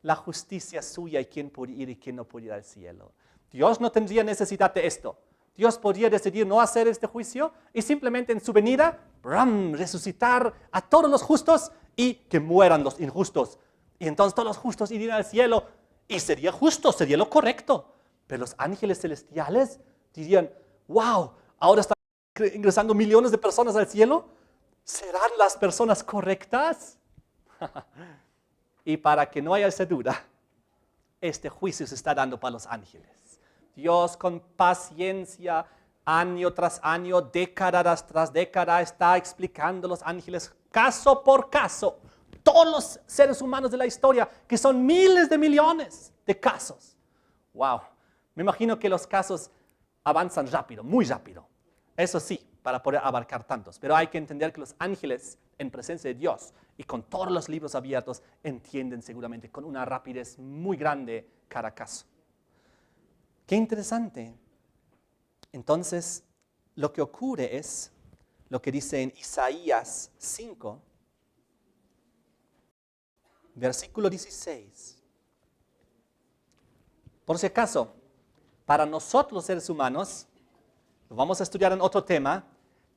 la justicia suya y quién puede ir y quién no puede ir al cielo. Dios no tendría necesidad de esto. Dios podría decidir no hacer este juicio y simplemente en su venida resucitar a todos los justos y que mueran los injustos. Y entonces todos los justos irían al cielo y sería justo, sería lo correcto. Pero los ángeles celestiales dirían, wow, ahora están ingresando millones de personas al cielo. ¿Serán las personas correctas? Y para que no haya esa duda, este juicio se está dando para los ángeles. Dios con paciencia, año tras año, década tras década, está explicando a los ángeles caso por caso, todos los seres humanos de la historia, que son miles de millones de casos. ¡Wow! Me imagino que los casos avanzan rápido, muy rápido. Eso sí, para poder abarcar tantos. Pero hay que entender que los ángeles, en presencia de Dios y con todos los libros abiertos, entienden seguramente con una rapidez muy grande cada caso. ¡Qué interesante! Entonces, lo que ocurre es lo que dice en Isaías 5, versículo 16. Por si acaso, para nosotros los seres humanos, lo vamos a estudiar en otro tema,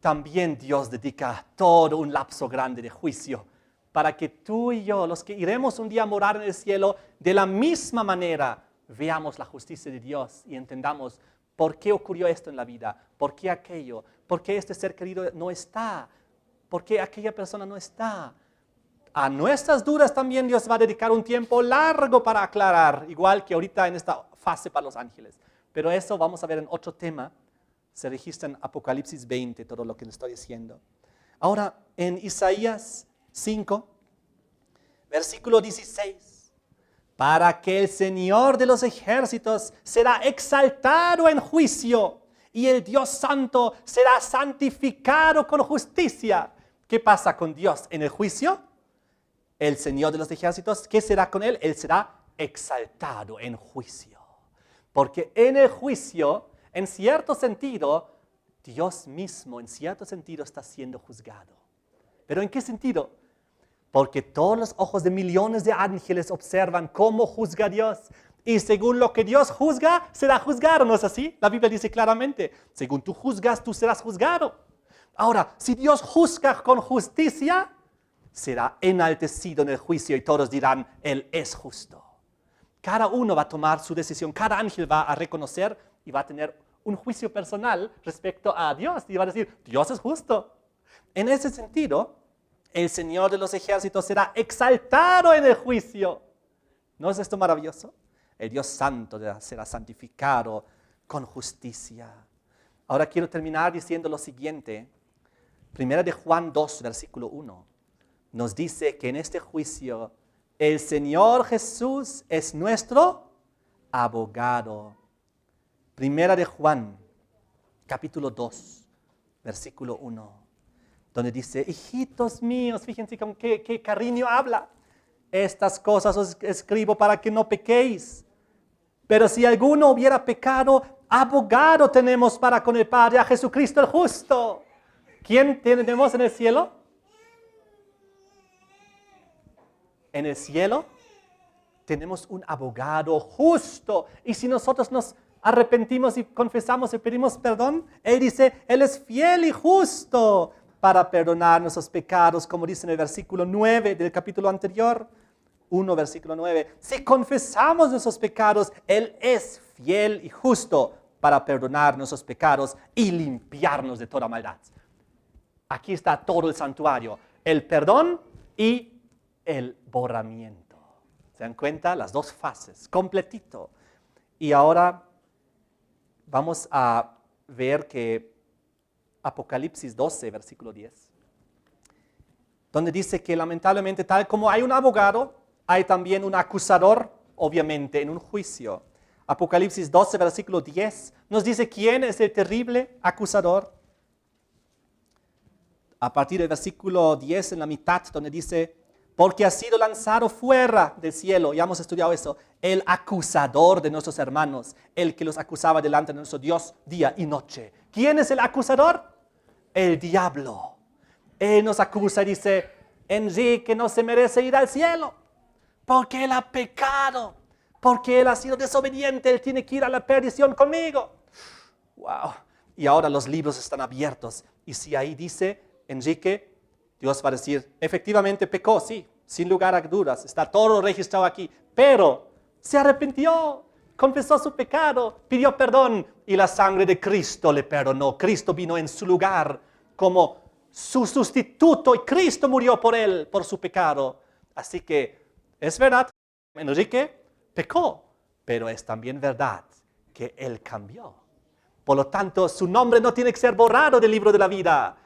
también Dios dedica todo un lapso grande de juicio para que tú y yo, los que iremos un día a morar en el cielo, de la misma manera veamos la justicia de Dios y entendamos por qué ocurrió esto en la vida, por qué aquello, por qué este ser querido no está, por qué aquella persona no está. A nuestras dudas también Dios va a dedicar un tiempo largo para aclarar, igual que ahorita en esta fase para los ángeles. Pero eso vamos a ver en otro tema. Se registra en Apocalipsis 20, todo lo que les estoy diciendo. Ahora, en Isaías 5, versículo 16. Para que el Señor de los ejércitos será exaltado en juicio y el Dios santo será santificado con justicia. ¿Qué pasa con Dios en el juicio? El Señor de los ejércitos, ¿qué será con Él? Él será exaltado en juicio. Porque en el juicio, en cierto sentido, Dios mismo en cierto sentido está siendo juzgado. ¿Pero en qué sentido? Porque todos los ojos de millones de ángeles observan cómo juzga Dios. Y según lo que Dios juzga, será juzgado, ¿no es así? La Biblia dice claramente, según tú juzgas, tú serás juzgado. Ahora, si Dios juzga con justicia, será enaltecido en el juicio y todos dirán, Él es justo. Cada uno va a tomar su decisión, cada ángel va a reconocer y va a tener un juicio personal respecto a Dios. Y va a decir, Dios es justo. En ese sentido, el Señor de los ejércitos será exaltado en el juicio. ¿No es esto maravilloso? El Dios santo será santificado con justicia. Ahora quiero terminar diciendo lo siguiente. Primera de Juan 2, versículo 1, nos dice que en este juicio el Señor Jesús es nuestro abogado. Primera de Juan, capítulo 2, versículo 1, donde dice, hijitos míos, fíjense con qué cariño habla. Estas cosas os escribo para que no pequéis. Pero si alguno hubiera pecado, abogado tenemos para con el Padre, a Jesucristo el justo. ¿Quién tenemos en el cielo? En el cielo tenemos un abogado justo. Y si nosotros nos arrepentimos y confesamos y pedimos perdón, Él dice, Él es fiel y justo para perdonar nuestros pecados, como dice en el versículo 9 del capítulo anterior. 1, versículo 9. Si confesamos nuestros pecados, Él es fiel y justo para perdonar nuestros pecados y limpiarnos de toda maldad. Aquí está todo el santuario, el perdón y el borramiento. ¿Se dan cuenta? Las dos fases, completito. Y ahora vamos a ver que Apocalipsis 12, versículo 10, donde dice que lamentablemente tal como hay un abogado, hay también un acusador, obviamente, en un juicio. Apocalipsis 12, versículo 10, nos dice quién es el terrible acusador. A partir del versículo 10, en la mitad, donde dice, porque ha sido lanzado fuera del cielo, ya hemos estudiado eso, el acusador de nuestros hermanos, el que los acusaba delante de nuestro Dios día y noche. ¿Quién es el acusador? El diablo. Él nos acusa y dice, Enrique no se merece ir al cielo, porque él ha pecado, porque él ha sido desobediente, él tiene que ir a la perdición conmigo. Wow. Y ahora los libros están abiertos. Y si ahí dice, Enrique, Dios va a decir, efectivamente pecó, sí, sin lugar a dudas, está todo registrado aquí, pero se arrepintió, confesó su pecado, pidió perdón y la sangre de Cristo le perdonó. Cristo vino en su lugar como su sustituto y Cristo murió por él, por su pecado. Así que es verdad, Enrique pecó, pero es también verdad que él cambió. Por lo tanto, su nombre no tiene que ser borrado del libro de la vida.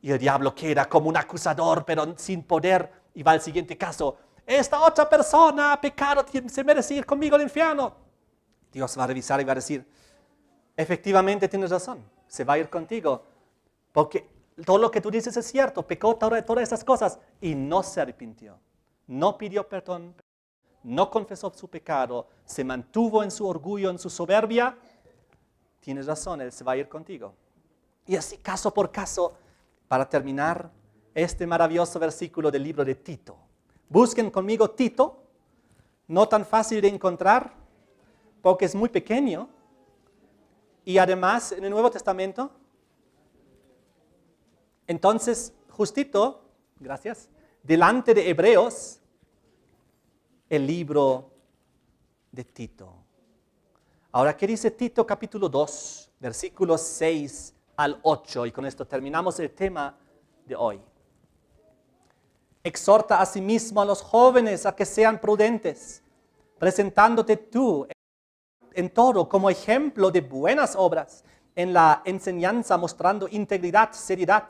Y el diablo queda como un acusador, pero sin poder. Y va al siguiente caso. Esta otra persona ha pecado, se merece ir conmigo al infierno. Dios va a revisar y va a decir, efectivamente tienes razón, se va a ir contigo. Porque todo lo que tú dices es cierto, pecó todas esas cosas y no se arrepintió. No pidió perdón, no confesó su pecado, se mantuvo en su orgullo, en su soberbia. Tienes razón, Él se va a ir contigo. Y así caso por caso, para terminar este maravilloso versículo del libro de Tito. Busquen conmigo Tito, no tan fácil de encontrar, porque es muy pequeño. Y además, en el Nuevo Testamento, entonces, justito, gracias, delante de Hebreos, el libro de Tito. Ahora, ¿qué dice Tito capítulo 2, versículos 6 al 8? Y con esto terminamos el tema de hoy. Exhorta asimismo a los jóvenes a que sean prudentes, presentándote tú en todo como ejemplo de buenas obras, en la enseñanza mostrando integridad, seriedad,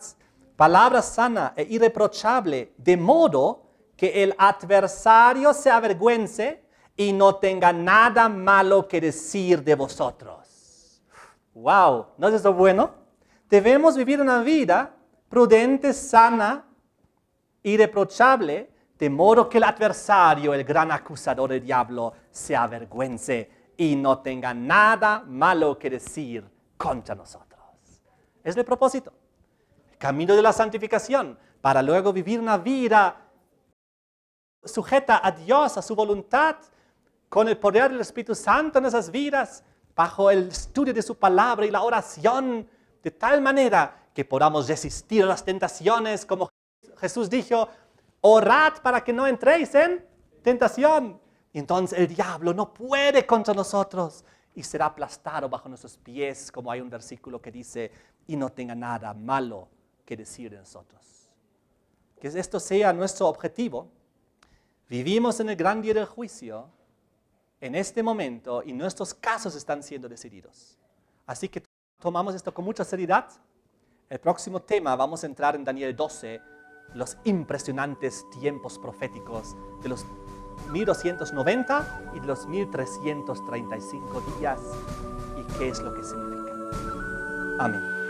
palabra sana e irreprochable, de modo que el adversario se avergüence y no tenga nada malo que decir de vosotros. ¡Wow! ¿No es eso bueno? Debemos vivir una vida prudente, sana, irreprochable, de modo que el adversario, el gran acusador del diablo, se avergüence y no tenga nada malo que decir contra nosotros. Es el propósito. El camino de la santificación, para luego vivir una vida sujeta a Dios, a su voluntad, con el poder del Espíritu Santo en esas vidas, bajo el estudio de su palabra y la oración, de tal manera que podamos resistir a las tentaciones, como Jesús dijo, orad para que no entréis en tentación. Y entonces el diablo no puede contra nosotros y será aplastado bajo nuestros pies, como hay un versículo que dice, y no tenga nada malo que decir de nosotros. Que esto sea nuestro objetivo. Vivimos en el gran día del juicio, en este momento, y nuestros casos están siendo decididos. Así que tomamos esto con mucha seriedad. El próximo tema vamos a entrar en Daniel 12, los impresionantes tiempos proféticos de los 1290 y de los 1335 días y qué es lo que significa. Amén.